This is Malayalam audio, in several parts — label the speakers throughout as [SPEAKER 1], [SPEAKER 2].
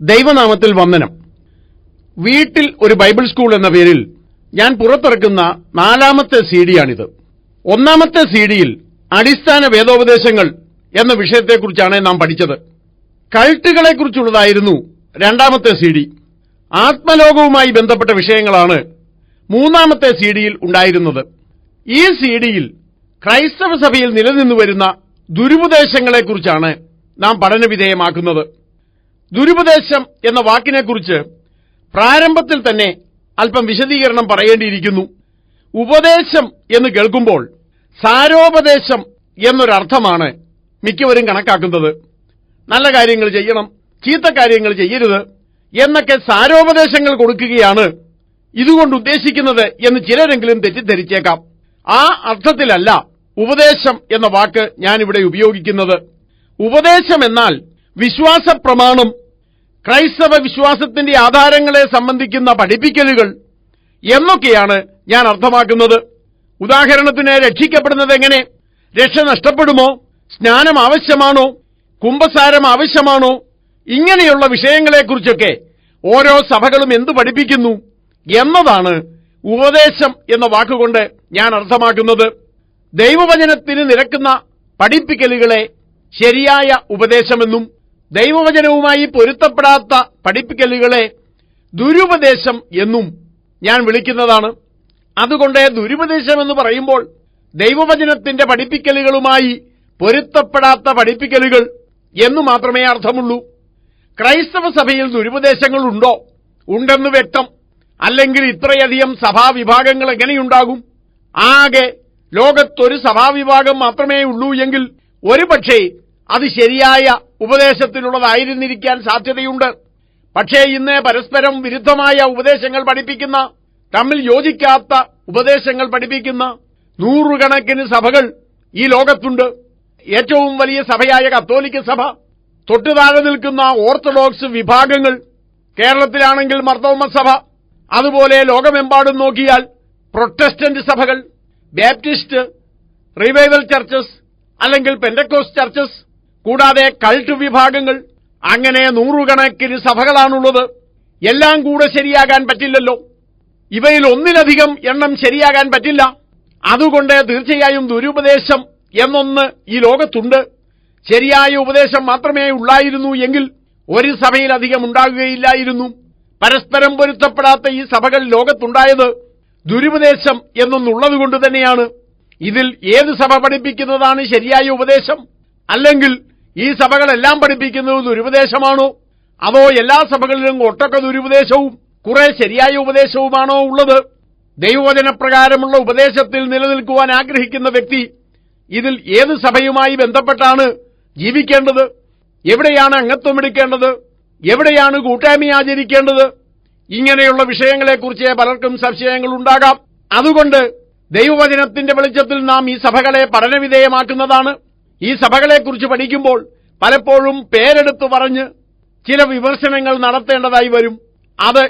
[SPEAKER 1] ദൈവനാമത്തിൽ വന്ദനം. വീട്ടിൽ ഒരു ബൈബിൾ സ്കൂൾ എന്ന പേരിൽ ഞാൻ പുറത്തിറക്കുന്ന 4ാമത്തെ CD-യാണിത്. 1ാമത്തെ CD-യിൽ അടിസ്ഥാന വേദോപദേശങ്ങൾ എന്ന വിഷയത്തെക്കുറിച്ചാണ് നാം പഠിച്ചത്. കൾട്ടുകളെക്കുറിച്ചുള്ളതായിരുന്നു 2ാമത്തെ CD. ആത്മലോകവുമായി ബന്ധപ്പെട്ട വിഷയങ്ങളാണ് 3ാമത്തെ CD-യിൽ ഉണ്ടായിരുന്നത്. ഈ CD-യിൽ ക്രൈസ്തവ സഭയിൽ നിലനിന്നുവരുന്ന ദുരുപദേശങ്ങളെക്കുറിച്ചാണ് നാം പഠനവിധേയമാക്കുന്നത്. ദുരുപദേശം എന്ന വാക്കിനെക്കുറിച്ച് പ്രാരംഭത്തിൽ തന്നെ അല്പം വിശദീകരണം പറയേണ്ടിയിരിക്കുന്നു. ഉപദേശം എന്ന് കേൾക്കുമ്പോൾ സാരോപദേശം എന്നൊരർത്ഥമാണ് മിക്കവരും കണക്കാക്കുന്നത്. നല്ല കാര്യങ്ങൾ ചെയ്യണം, ചീത്ത കാര്യങ്ങൾ ചെയ്യരുത് എന്നൊക്കെ സാരോപദേശങ്ങൾ കൊടുക്കുകയാണ് ഇതുകൊണ്ട് ഉദ്ദേശിക്കുന്നത് എന്ന് ചിലരെങ്കിലും തെറ്റിദ്ധരിച്ചേക്കാം. ആ അർത്ഥത്തിലല്ല ഉപദേശം എന്ന വാക്ക് ഞാനിവിടെ ഉപയോഗിക്കുന്നത്. ഉപദേശം എന്നാൽ വിശ്വാസ പ്രമാണം, ക്രൈസ്തവ വിശ്വാസത്തിന്റെ ആധാരങ്ങളെ സംബന്ധിക്കുന്ന പഠിപ്പിക്കലുകൾ എന്നൊക്കെയാണ് ഞാൻ അർത്ഥമാക്കുന്നത്. ഉദാഹരണത്തിന്, രക്ഷിക്കപ്പെടുന്നത് എങ്ങനെ, രക്ഷ നഷ്ടപ്പെടുമോ, സ്നാനം ആവശ്യമാണോ, കുംഭസാരം ആവശ്യമാണോ, ഇങ്ങനെയുള്ള വിഷയങ്ങളെക്കുറിച്ചൊക്കെ ഓരോ സഭകളും എന്തു പഠിപ്പിക്കുന്നു എന്നതാണ് ഉപദേശം എന്ന വാക്കുകൊണ്ട് ഞാൻ അർത്ഥമാക്കുന്നത്. ദൈവവചനത്തിന് നിരക്കുന്ന പഠിപ്പിക്കലുകളെ ശരിയായ ഉപദേശമെന്നും ദൈവവചനവുമായി പൊരുത്തപ്പെടാത്ത പഠിപ്പിക്കലുകളെ ദുരുപദേശം എന്നും ഞാൻ വിളിക്കുന്നതാണ്. അതുകൊണ്ട് ദുരുപദേശം എന്ന് പറയുമ്പോൾ ദൈവവചനത്തിന്റെ പഠിപ്പിക്കലുകളുമായി പൊരുത്തപ്പെടാത്ത പഠിപ്പിക്കലുകൾ എന്നു മാത്രമേ അർത്ഥമുള്ളൂ. ക്രൈസ്തവ സഭയിൽ ദുരുപദേശങ്ങൾ ഉണ്ടോ? ഉണ്ടെന്ന് വ്യക്തം. അല്ലെങ്കിൽ ഇത്രയധികം സഭാവിഭാഗങ്ങൾ എങ്ങനെയുണ്ടാകും? ആകെ ലോകത്തൊരു സഭാവിഭാഗം മാത്രമേ ഉള്ളൂ എങ്കിൽ ഒരുപക്ഷേ അത് ശരിയായ ഉപദേശത്തിലുള്ളതായിരുന്നിരിക്കാൻ സാധ്യതയുണ്ട്. പക്ഷേ ഇന്ന് പരസ്പരം വിരുദ്ധമായ ഉപദേശങ്ങൾ പഠിപ്പിക്കുന്ന, തമ്മിൽ യോജിക്കാത്ത ഉപദേശങ്ങൾ പഠിപ്പിക്കുന്ന നൂറുകണക്കിന് സഭകൾ ഈ ലോകത്തുണ്ട്. ഏറ്റവും വലിയ സഭയായ കത്തോലിക്ക സഭ, തൊട്ടുതാഴെ നിൽക്കുന്ന ഓർത്തഡോക്സ് വിഭാഗങ്ങൾ, കേരളത്തിലാണെങ്കിൽ മർത്തോമ സഭ, അതുപോലെ ലോകമെമ്പാടും നോക്കിയാൽ പ്രൊട്ടസ്റ്റന്റ് സഭകൾ, ബാപ്റ്റിസ്റ്റ്, റിവൈവൽ ചർച്ചസ് അല്ലെങ്കിൽ പെന്റക്കോസ്റ്റ് ചർച്ചസ്, കൂടാതെ കൾട്ട് വിഭാഗങ്ങൾ, അങ്ങനെ നൂറുകണക്കിന് സഭകളാണുള്ളത്. എല്ലാം കൂടെ ശരിയാകാൻ പറ്റില്ലല്ലോ. ഇവയിൽ ഒന്നിലധികം എണ്ണം ശരിയാകാൻ പറ്റില്ല. അതുകൊണ്ട് തീർച്ചയായും ദുരുപദേശം എന്നൊന്ന് ഈ ലോകത്തുണ്ട്. ശരിയായ ഉപദേശം മാത്രമേ ഉള്ളായിരുന്നു എങ്കിൽ ഒരു സഭയിലധികം ഉണ്ടാകുകയില്ലായിരുന്നു. പരസ്പരം പൊരുത്തപ്പെടാത്ത ഈ സഭകൾ ലോകത്തുണ്ടായത് ദുരുപദേശം എന്നൊന്നുള്ളതുകൊണ്ട് തന്നെയാണ്. ഇതിൽ ഏത് സഭ പഠിപ്പിക്കുന്നതാണ് ശരിയായ ഉപദേശം? അല്ലെങ്കിൽ ഈ സഭകളെല്ലാം പഠിപ്പിക്കുന്നത് ദുരുപദേശമാണോ? അതോ എല്ലാ സഭകളിലും ഒട്ടൊക്കെ ദുരുപദേശവും കുറെ ശരിയായ ഉപദേശവുമാണോ ഉള്ളത്? ദൈവവചനപ്രകാരമുള്ള ഉപദേശത്തിൽ നിലനിൽക്കുവാൻ ആഗ്രഹിക്കുന്ന വ്യക്തി ഇതിൽ ഏത് സഭയുമായി ബന്ധപ്പെട്ടാണ് ജീവിക്കേണ്ടത്? എവിടെയാണ് അംഗത്വമെടുക്കേണ്ടത്? എവിടെയാണ് കൂട്ടായ്മ ആചരിക്കേണ്ടത്? ഇങ്ങനെയുള്ള വിഷയങ്ങളെക്കുറിച്ച് പലർക്കും സംശയങ്ങളുണ്ടാകാം. അതുകൊണ്ട് ദൈവവചനത്തിന്റെ വെളിച്ചത്തിൽ നാം ഈ സഭകളെ പഠനവിധേയമാക്കുന്നതാണ്. ഈ സഭകളെക്കുറിച്ച് പഠിക്കുമ്പോൾ പലപ്പോഴും പേരെടുത്തു പറഞ്ഞ് ചില വിമർശനങ്ങൾ നടത്തേണ്ടതായി വരും. അത്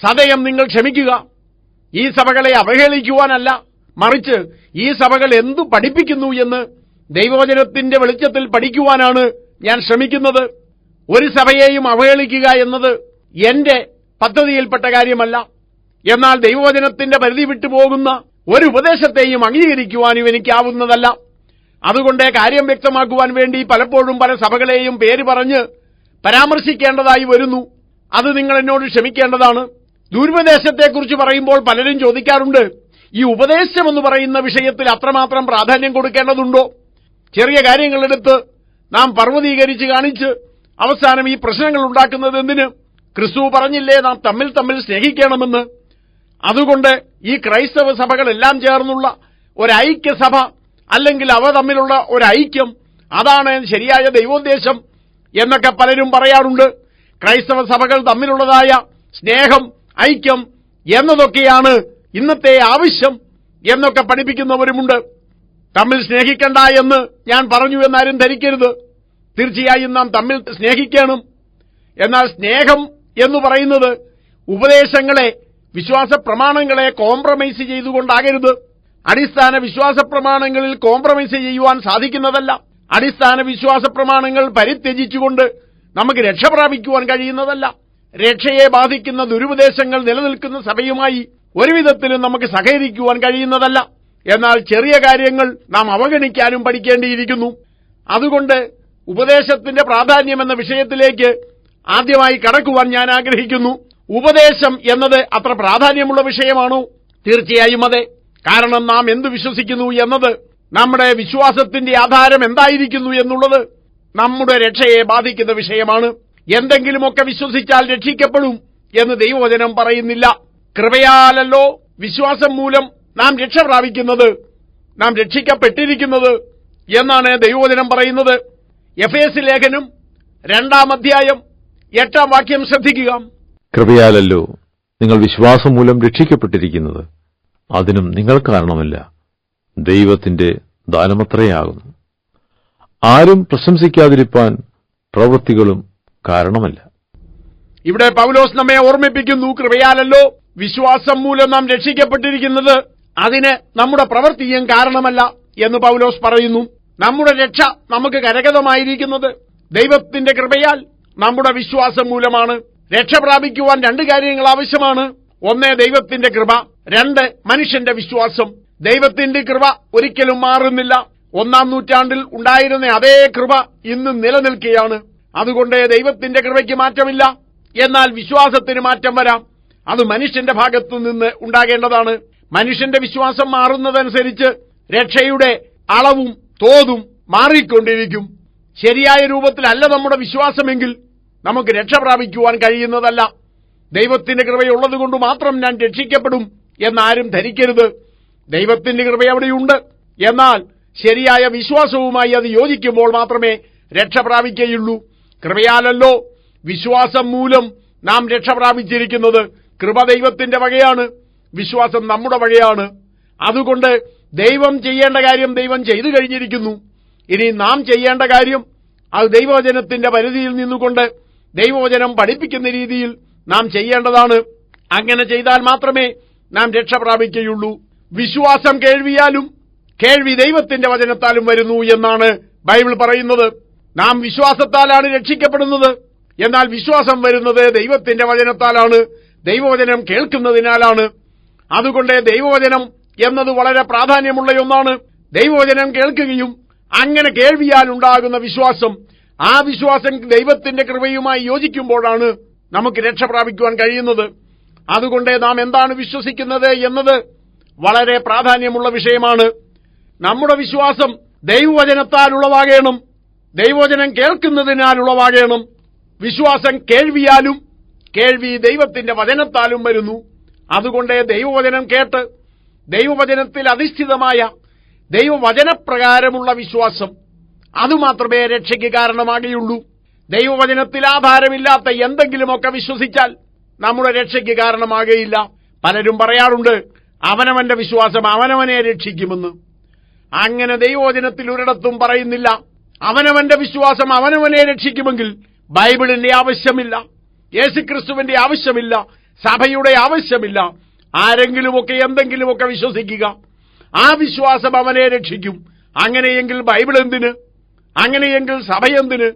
[SPEAKER 1] സദയം നിങ്ങൾ ക്ഷമിക്കുക. ഈ സഭകളെ അവഹേളിക്കുവാനല്ല, മറിച്ച് ഈ സഭകൾ എന്തു പഠിപ്പിക്കുന്നു എന്ന് ദൈവവചനത്തിന്റെ വെളിച്ചത്തിൽ പഠിക്കുവാനാണ് ഞാൻ ശ്രമിക്കുന്നത്. ഒരു സഭയെയും അവഹേളിക്കുക എന്നത് എന്റെ പദ്ധതിയിൽപ്പെട്ട കാര്യമല്ല. എന്നാൽ ദൈവവചനത്തിന്റെ പരിധി വിട്ടുപോകുന്ന ഒരു ഉപദേശത്തെയും അംഗീകരിക്കുവാനും എനിക്കാവുന്നതല്ല. അതുകൊണ്ട് കാര്യം വ്യക്തമാക്കുവാൻ വേണ്ടി പലപ്പോഴും പല സഭകളെയും പേര് പറഞ്ഞ് പരാമർശിക്കേണ്ടതായി വരുന്നു. അത് നിങ്ങൾ എന്നോട് ക്ഷമിക്കേണ്ടതാണ്. ദുരുപദേശത്തെക്കുറിച്ച് പറയുമ്പോൾ പലരും ചോദിക്കാറുണ്ട്, ഈ ഉപദേശം എന്ന് പറയുന്ന വിഷയത്തിൽ അത്രമാത്രം പ്രാധാന്യം കൊടുക്കേണ്ടതുണ്ടോ? ചെറിയ കാര്യങ്ങളെടുത്ത് നാം പർവ്വതീകരിച്ച് കാണിച്ച് അവസാനം ഈ പ്രശ്നങ്ങൾ ഉണ്ടാക്കുന്നത് എന്തിന്? ക്രിസ്തു പറഞ്ഞില്ലേ നാം തമ്മിൽ തമ്മിൽ സ്നേഹിക്കണമെന്ന്? അതുകൊണ്ട് ഈ ക്രൈസ്തവ സഭകളെല്ലാം ചേർന്നുള്ള ഒരൈക്യസഭ, അല്ലെങ്കിൽ അവ തമ്മിലുള്ള ഒരൈക്യം, അതാണ് ശരിയായ ദൈവോദ്ദേശം എന്നൊക്കെ പലരും പറയാറുണ്ട്. ക്രൈസ്തവ സഭകൾ തമ്മിലുള്ളതായ സ്നേഹം, ഐക്യം എന്നതൊക്കെയാണ് ഇന്നത്തെ ആവശ്യം എന്നൊക്കെ പഠിപ്പിക്കുന്നവരുമുണ്ട്. തമ്മിൽ സ്നേഹിക്കണ്ട എന്ന് ഞാൻ പറഞ്ഞു എന്നാരും ധരിക്കരുത്. തീർച്ചയായും നാം തമ്മിൽ സ്നേഹിക്കണം. എന്നാൽ സ്നേഹം എന്ന് പറയുന്നത് ഉപദേശങ്ങളെ, വിശ്വാസ പ്രമാണങ്ങളെ കോംപ്രമൈസ് ചെയ്തുകൊണ്ടാകരുത്. അടിസ്ഥാന വിശ്വാസ പ്രമാണങ്ങളിൽ കോംപ്രമൈസ് ചെയ്യുവാൻ സാധിക്കുന്നതല്ല. അടിസ്ഥാന വിശ്വാസ പ്രമാണങ്ങൾ പരിത്യജിച്ചുകൊണ്ട് നമുക്ക് രക്ഷ പ്രാപിക്കുവാൻ കഴിയുന്നതല്ല. രക്ഷയെ ബാധിക്കുന്ന ദുരുപദേശങ്ങൾ നിലനിൽക്കുന്ന സഭയുമായി ഒരുവിധത്തിലും നമുക്ക് സഹകരിക്കുവാൻ കഴിയുന്നതല്ല. എന്നാൽ ചെറിയ കാര്യങ്ങൾ നാം അവഗണിക്കാനും പഠിക്കേണ്ടിയിരിക്കുന്നു. അതുകൊണ്ട് ഉപദേശത്തിന്റെ പ്രാധാന്യം എന്ന വിഷയത്തിലേക്ക് ആദ്യമായി കടക്കുവാൻ ഞാൻ ആഗ്രഹിക്കുന്നു. ഉപദേശം എന്നത് അത്ര പ്രാധാന്യമുള്ള വിഷയമാണോ? തീർച്ചയായും അതെ. കാരണം നാം എന്ത് വിശ്വസിക്കുന്നു എന്നത്, നമ്മുടെ വിശ്വാസത്തിന്റെ ആധാരം എന്തായിരിക്കുന്നു എന്നുള്ളത് നമ്മുടെ രക്ഷയെ ബാധിക്കുന്ന വിഷയമാണ്. എന്തെങ്കിലുമൊക്കെ വിശ്വസിച്ചാൽ രക്ഷിക്കപ്പെടും എന്ന് ദൈവവചനം പറയുന്നില്ല. കൃപയാലല്ലോ വിശ്വാസം മൂലം നാം രക്ഷ പ്രാപിക്കുന്നത്, നാം രക്ഷിക്കപ്പെട്ടിരിക്കുന്നത് എന്നാണ് ദൈവവചനം പറയുന്നത്. എഫേസ്യ ലേഖനം 2-ാം അധ്യായം 8-ാം വാക്യം ശ്രദ്ധിക്കുക.
[SPEAKER 2] കൃപയാലല്ലോ നിങ്ങൾ വിശ്വാസം മൂലം രക്ഷിക്കപ്പെട്ടിരിക്കുന്നത്, അതിനും നിങ്ങൾ കാരണമല്ല, ദൈവത്തിന്റെ ദാനമത്രയാകുന്നു. ആരും പ്രശംസിക്കാതിരിപ്പാൻ പ്രവൃത്തികളും കാരണമല്ല.
[SPEAKER 1] ഇവിടെ പൗലോസ് നമ്മെ ഓർമ്മിപ്പിക്കുന്നു, കൃപയാലല്ലോ വിശ്വാസം മൂലം നാം രക്ഷിക്കപ്പെട്ടിരിക്കുന്നത്, അതിന് നമ്മുടെ പ്രവൃത്തിയും കാരണമല്ല എന്ന് പൗലോസ് പറയുന്നു. നമ്മുടെ രക്ഷ നമുക്ക് കരഗതമായിരിക്കുന്നത് ദൈവത്തിന്റെ കൃപയാൽ നമ്മുടെ വിശ്വാസം മൂലമാണ്. രക്ഷ പ്രാപിക്കുവാൻ 2 കാര്യങ്ങൾ ആവശ്യമാണ്. 1 ദൈവത്തിന്റെ കൃപ, 2 മനുഷ്യന്റെ വിശ്വാസം. ദൈവത്തിന്റെ കൃപ ഒരിക്കലും മാറുന്നില്ല. 1-ാം നൂറ്റാണ്ടിൽ ഉണ്ടായിരുന്ന അതേ കൃപ ഇന്നും നിലനിൽക്കുകയാണ്. അതുകൊണ്ട് ദൈവത്തിന്റെ കൃപയ്ക്ക് മാറ്റമില്ല. എന്നാൽ വിശ്വാസത്തിന് മാറ്റം വരാം. അത് മനുഷ്യന്റെ ഭാഗത്തു നിന്ന് ഉണ്ടാകേണ്ടതാണ്. മനുഷ്യന്റെ വിശ്വാസം മാറുന്നതനുസരിച്ച് രക്ഷയുടെ അളവും തോതും മാറിക്കൊണ്ടിരിക്കും. ശരിയായ രൂപത്തിലല്ല നമ്മുടെ വിശ്വാസമെങ്കിൽ നമുക്ക് രക്ഷ പ്രാപിക്കുവാൻ കഴിയുന്നതല്ല. ദൈവത്തിന്റെ കൃപയുള്ളതുകൊണ്ട് മാത്രം ഞാൻ രക്ഷിക്കപ്പെടും എന്നാരും ധരിക്കരുത്. ദൈവത്തിന്റെ കൃപ അവിടെയുണ്ട്. എന്നാൽ ശരിയായ വിശ്വാസവുമായി അത് യോജിക്കുമ്പോൾ മാത്രമേ രക്ഷ പ്രാപിക്കുകയുള്ളൂ. കൃപയാലല്ലോ വിശ്വാസം മൂലം നാം രക്ഷ പ്രാപിച്ചിരിക്കുന്നത്. കൃപ ദൈവത്തിന്റെ വകയാണ്, വിശ്വാസം നമ്മുടെ വകയാണ്. അതുകൊണ്ട് ദൈവം ചെയ്യേണ്ട കാര്യം ദൈവം ചെയ്തു കഴിഞ്ഞിരിക്കുന്നു. ഇനി നാം ചെയ്യേണ്ട കാര്യം അത് ദൈവവചനത്തിന്റെ പരിധിയിൽ നിന്നുകൊണ്ട് ദൈവവചനം പഠിപ്പിക്കുന്ന രീതിയിൽ നാം ചെയ്യേണ്ടതാണ്. അങ്ങനെ ചെയ്താൽ മാത്രമേ നാം രക്ഷ പ്രാപിക്കുകയുള്ളൂ. വിശ്വാസം കേൾവിയാലും കേൾവി ദൈവത്തിന്റെ വചനത്താലും വരുന്നു എന്നാണ് ബൈബിൾ പറയുന്നത്. നാം വിശ്വാസത്താലാണ് രക്ഷിക്കപ്പെടുന്നത്. എന്നാൽ വിശ്വാസം വരുന്നത് ദൈവത്തിന്റെ വചനത്താലാണ്, ദൈവവചനം കേൾക്കുന്നതിനാലാണ്. അതുകൊണ്ട് ദൈവവചനം എന്നത് വളരെ പ്രാധാന്യമുള്ള ഒന്നാണ്. ദൈവവചനം കേൾക്കുകയും അങ്ങനെ കേൾവിയാൽ ഉണ്ടാകുന്ന വിശ്വാസം, ആ വിശ്വാസം ദൈവത്തിന്റെ കൃപയുമായി യോജിക്കുമ്പോഴാണ് നമുക്ക് രക്ഷ പ്രാപിക്കുവാൻ കഴിയുന്നത്. അതുകൊണ്ട് നാം എന്താണ് വിശ്വസിക്കുന്നത് എന്നത് വളരെ പ്രാധാന്യമുള്ള വിഷയമാണ്. നമ്മുടെ വിശ്വാസം ദൈവവചനത്താൽ ഉളവാകണം, ദൈവവചനം കേൾക്കുന്നതിനാലുളവാകണം. വിശ്വാസം കേൾവിയാലും കേൾവി ദൈവത്തിന്റെ വചനത്താലും വരുന്നു. അതുകൊണ്ട് ദൈവവചനം കേട്ട് ദൈവവചനത്തിൽ അധിഷ്ഠിതമായ ദൈവവചനപ്രകാരമുള്ള വിശ്വാസം, അതുമാത്രമേ രക്ഷയ്ക്ക് കാരണമാകുകയുള്ളൂ. ദൈവവചനത്തിൽ ആധാരമില്ലാത്ത എന്തെങ്കിലുമൊക്കെ വിശ്വസിച്ചാൽ നമ്മുടെ രക്ഷയ്ക്ക് കാരണമാകുകയില്ല. പലരും പറയാറുണ്ട്, അവനവന്റെ വിശ്വാസം അവനവനെ രക്ഷിക്കുമെന്ന്. അങ്ങനെ ദൈവവചനത്തിൽ ഒരിടത്തും പറയുന്നില്ല. അവനവന്റെ വിശ്വാസം അവനവനെ രക്ഷിക്കുമെങ്കിൽ ബൈബിളിന്റെ ആവശ്യമില്ല, യേശുക്രിസ്തുവിന്റെ ആവശ്യമില്ല, സഭയുടെ ആവശ്യമില്ല. ആരെങ്കിലുമൊക്കെ എന്തെങ്കിലുമൊക്കെ വിശ്വസിക്കുക, ആ വിശ്വാസം അവനെ രക്ഷിക്കും. അങ്ങനെയെങ്കിൽ ബൈബിൾ എന്തിന്? അങ്ങനെയെങ്കിൽ സഭയെന്തിന്?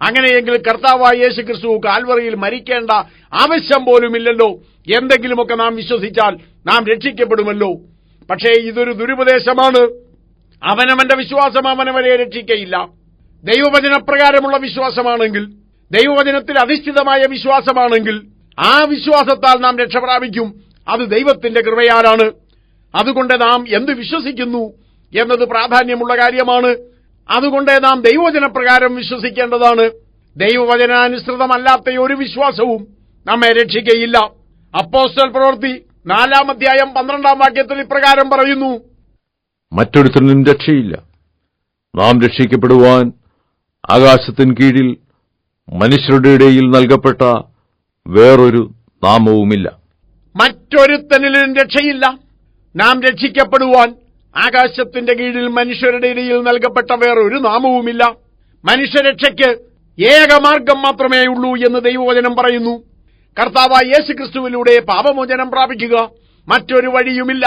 [SPEAKER 1] അങ്ങനെയെങ്കിൽ കർത്താവായ യേശുക്രിസ്തു കാൽവറിയിൽ മരിക്കേണ്ട ആവശ്യം പോലുമില്ലല്ലോ. എന്തെങ്കിലുമൊക്കെ നാം വിശ്വസിച്ചാൽ നാം രക്ഷിക്കപ്പെടുമല്ലോ. പക്ഷേ ഇതൊരു ദുരുപദേശമാണ്. അവനവന്റെ വിശ്വാസം അവനവനെ രക്ഷിക്കയില്ല. ദൈവവചനപ്രകാരമുള്ള വിശ്വാസമാണെങ്കിൽ, ദൈവവചനത്തിൽ അധിഷ്ഠിതമായ വിശ്വാസമാണെങ്കിൽ, ആ വിശ്വാസത്താൽ നാം രക്ഷ പ്രാപിക്കും. അത് ദൈവത്തിന്റെ കൃപയാലാണ്. അതുകൊണ്ട് നാം എന്ത് വിശ്വസിക്കുന്നു എന്നത് പ്രാധാന്യമുള്ള കാര്യമാണ്. അതുകൊണ്ട് നാം ദൈവവചനപ്രകാരം വിശ്വസിക്കേണ്ടതാണ്. ദൈവവചനാനുസൃതമല്ലാത്ത ഒരു വിശ്വാസവും നമ്മെ രക്ഷിക്കയില്ല. അപ്പോസ്തല പ്രവൃത്തി 4-ാം അധ്യായം 12-ാം വാക്യത്തിൽ ഇപ്രകാരം പറയുന്നു,
[SPEAKER 2] മറ്റൊരുത്തനും രക്ഷയില്ല. നാം രക്ഷിക്കപ്പെടുവാൻ ആകാശത്തിൻ കീഴിൽ മനുഷ്യരുടെ ഇടയിൽ നൽകപ്പെട്ട വേറൊരു നാമവുമില്ല.
[SPEAKER 1] മറ്റൊരുത്തനിലും രക്ഷയില്ല. നാം രക്ഷിക്കപ്പെടുവാൻ ആകാശത്തിന്റെ കീഴിൽ മനുഷ്യരുടെ ഇടയിൽ നൽകപ്പെട്ട വേറൊരു നാമവുമില്ല. മനുഷ്യരക്ഷയ്ക്ക് ഏകമാർഗം മാത്രമേ ഉള്ളൂ എന്ന് ദൈവവചനം പറയുന്നു. കർത്താവായ യേശുക്രിസ്തുവിലൂടെ പാപമോചനം പ്രാപിക്കുക. മറ്റൊരു വഴിയുമില്ല.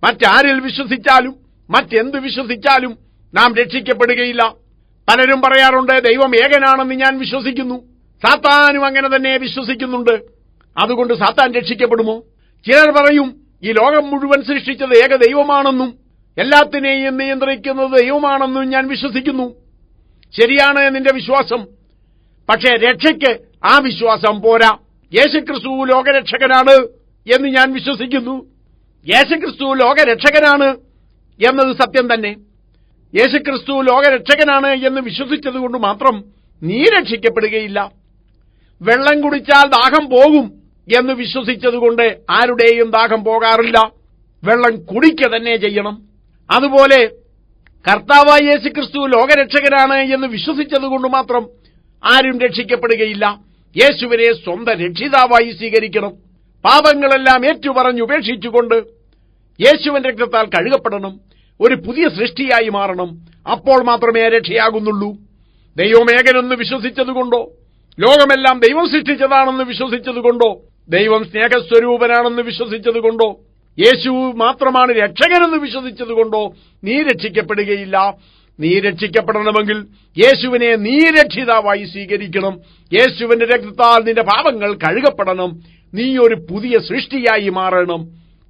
[SPEAKER 1] മറ്റാരിൽ വിശ്വസിച്ചാലും മറ്റെന്ത് വിശ്വസിച്ചാലും നാം രക്ഷിക്കപ്പെടുകയില്ല. പലരും പറയാറുണ്ട്, ദൈവം ഏകനാണെന്ന് ഞാൻ വിശ്വസിക്കുന്നു. സാത്താനും അങ്ങനെ തന്നെ വിശ്വസിക്കുന്നുണ്ട്. അതുകൊണ്ട് സാത്താൻ രക്ഷിക്കപ്പെടുമോ? ചിലർ പറയും ഈ ലോകം മുഴുവൻ സൃഷ്ടിച്ചത് ഏക ദൈവമാണെന്നും എല്ലാത്തിനെയും നിയന്ത്രിക്കുന്നത് ദൈവമാണെന്നും ഞാൻ വിശ്വസിക്കുന്നു. ശരിയാണ് നിന്റെ വിശ്വാസം. പക്ഷേ രക്ഷയ്ക്ക് ആ വിശ്വാസം പോരാ. യേശുക്രിസ്തു ലോകരക്ഷകനാണ് എന്ന് ഞാൻ വിശ്വസിക്കുന്നു. യേശുക്രിസ്തു ലോകരക്ഷകനാണ് എന്നത് സത്യം തന്നെ. യേശുക്രിസ്തു ലോകരക്ഷകനാണ് എന്ന് വിശ്വസിച്ചതുകൊണ്ട് മാത്രം നീ രക്ഷിക്കപ്പെടുകയില്ല. വെള്ളം കുടിച്ചാൽ ദാഹം പോകും എന്ന് വിശ്വസിച്ചതുകൊണ്ട് ആരുടെയും ദാഹം പോകാറില്ല. വെള്ളം കുടിക്കുക തന്നെ ചെയ്യണം. അതുപോലെ കർത്താവായ യേശുക്രിസ്തു ലോകരക്ഷകനാണ് എന്ന് വിശ്വസിച്ചതുകൊണ്ട് മാത്രം ആരും രക്ഷിക്കപ്പെടുകയില്ല. യേശുവിനെ സ്വന്തം രക്ഷിതാവായി സ്വീകരിക്കണം. പാപങ്ങളെല്ലാം ഏറ്റുപറഞ്ഞുപേക്ഷിച്ചുകൊണ്ട് യേശുവിന്റെ രക്തത്താൽ കഴുകപ്പെടണം. ഒരു പുതിയ സൃഷ്ടിയായി മാറണം. അപ്പോൾ മാത്രമേ രക്ഷയാകുന്നുള്ളൂ. ദൈവമേകനെന്ന് വിശ്വസിച്ചതുകൊണ്ടോ ലോകമെല്ലാം ദൈവം സൃഷ്ടിച്ചതാണെന്ന് വിശ്വസിച്ചതുകൊണ്ടോ ദൈവം സ്നേഹസ്വരൂപനാണെന്ന് വിശ്വസിച്ചതുകൊണ്ടോ യേശു മാത്രമാണ് രക്ഷകനെന്ന് വിശ്വസിച്ചതുകൊണ്ടോ നീ രക്ഷിക്കപ്പെടുകയില്ല. നീ രക്ഷിക്കപ്പെടണമെങ്കിൽ യേശുവിനെ നീ രക്ഷിതാവായി സ്വീകരിക്കണം. യേശുവിന്റെ രക്തത്താൽ നിന്റെ പാപങ്ങൾ കഴുകപ്പെടണം. നീ ഒരു പുതിയ സൃഷ്ടിയായി മാറണം.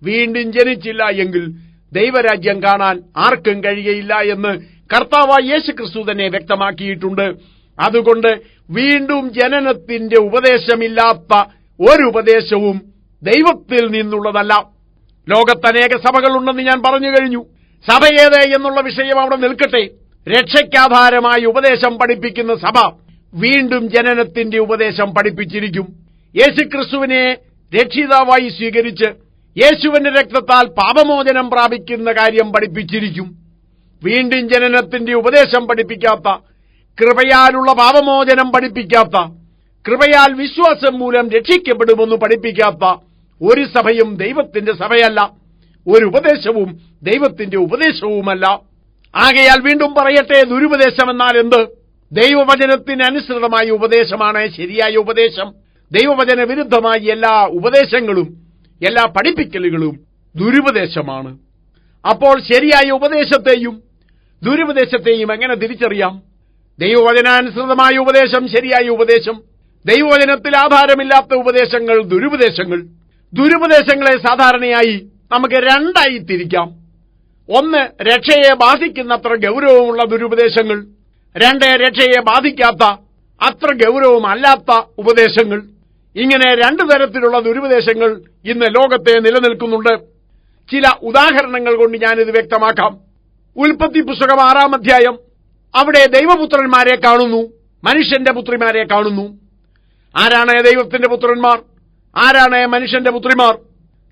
[SPEAKER 1] വീണ്ടും ജനിച്ചില്ല എങ്കിൽ ദൈവരാജ്യം കാണാൻ ആർക്കും കഴിയുകയില്ല എന്ന് കർത്താവായ യേശുക്രിസ്തു തന്നെ വ്യക്തമാക്കിയിട്ടുണ്ട്. അതുകൊണ്ട് വീണ്ടും ജനനത്തിന്റെ ഉപദേശമില്ലാത്ത ഒരു ഉപദേശവും ദൈവത്തിൽ നിന്നുള്ളതല്ല. ലോകത്തനേക സഭകളുണ്ടെന്ന് ഞാൻ പറഞ്ഞു കഴിഞ്ഞു. സഭ ഏത് എന്നുള്ള വിഷയം അവിടെ നിൽക്കട്ടെ. രക്ഷയ്ക്കാധാരമായ ഉപദേശം പഠിപ്പിക്കുന്ന സഭ വീണ്ടും ജനനത്തിന്റെ ഉപദേശം പഠിപ്പിച്ചിരിക്കും. യേശുക്രിസ്തുവിനെ രക്ഷിതാവായി സ്വീകരിച്ച് യേശുവിന്റെ രക്തത്താൽ പാപമോചനം പ്രാപിക്കുന്ന കാര്യം പഠിപ്പിച്ചിരിക്കും. വീണ്ടും ജനനത്തിന്റെ ഉപദേശം പഠിപ്പിക്കാത്ത, കൃപയാലുള്ള പാപമോചനം പഠിപ്പിക്കാത്ത, കൃപയാൽ വിശ്വാസം മൂലം രക്ഷിക്കപ്പെടുമെന്ന് പഠിപ്പിക്കാത്ത ഒരു സഭയും ദൈവത്തിന്റെ സഭയല്ല. ഒരു ഉപദേശവും ദൈവത്തിന്റെ ഉപദേശവുമല്ല. ആകയാൽ വീണ്ടും പറയട്ടെ, ദുരുപദേശം എന്നാൽ എന്ത്? ദൈവവചനത്തിനനുസൃതമായ ഉപദേശമാണ് ശരിയായ ഉപദേശം. ദൈവവചന വിരുദ്ധമായ എല്ലാ ഉപദേശങ്ങളും എല്ലാ പഠിപ്പിക്കലുകളും ദുരുപദേശമാണ്. അപ്പോൾ ശരിയായ ഉപദേശത്തെയും ദുരുപദേശത്തെയും എങ്ങനെ തിരിച്ചറിയാം? ദൈവവചനാനുസൃതമായ ഉപദേശം ശരിയായ ഉപദേശം, ദൈവവചനത്തിൽ ആധാരമില്ലാത്ത ഉപദേശങ്ങൾ ദുരുപദേശങ്ങൾ. ദുരുപദേശങ്ങളെ സാധാരണയായി നമുക്ക് രണ്ടായി തിരിക്കാം. ഒന്ന്, രക്ഷയെ ബാധിക്കുന്നത്ര ഗൗരവമുള്ള ദുരുപദേശങ്ങൾ. രണ്ട്, രക്ഷയെ ബാധിക്കാത്ത അത്ര ഗൗരവമല്ലാത്ത ഉപദേശങ്ങൾ. ഇങ്ങനെ രണ്ടു തരത്തിലുള്ള ദുരുപദേശങ്ങൾ ഇന്ന് ലോകത്തെ നിലനിൽക്കുന്നുണ്ട്. ചില ഉദാഹരണങ്ങൾ കൊണ്ട് ഞാനിത് വ്യക്തമാക്കാം. ഉൽപ്പത്തി പുസ്തകം 6-ാം അധ്യായം, അവിടെ ദൈവപുത്രന്മാരെ കാണുന്നു, മനുഷ്യന്റെ പുത്രിമാരെ കാണുന്നു. ആരാണ് ദൈവത്തിന്റെ പുത്രന്മാർ? ആരാണ് മനുഷ്യന്റെ പുത്രിമാർ?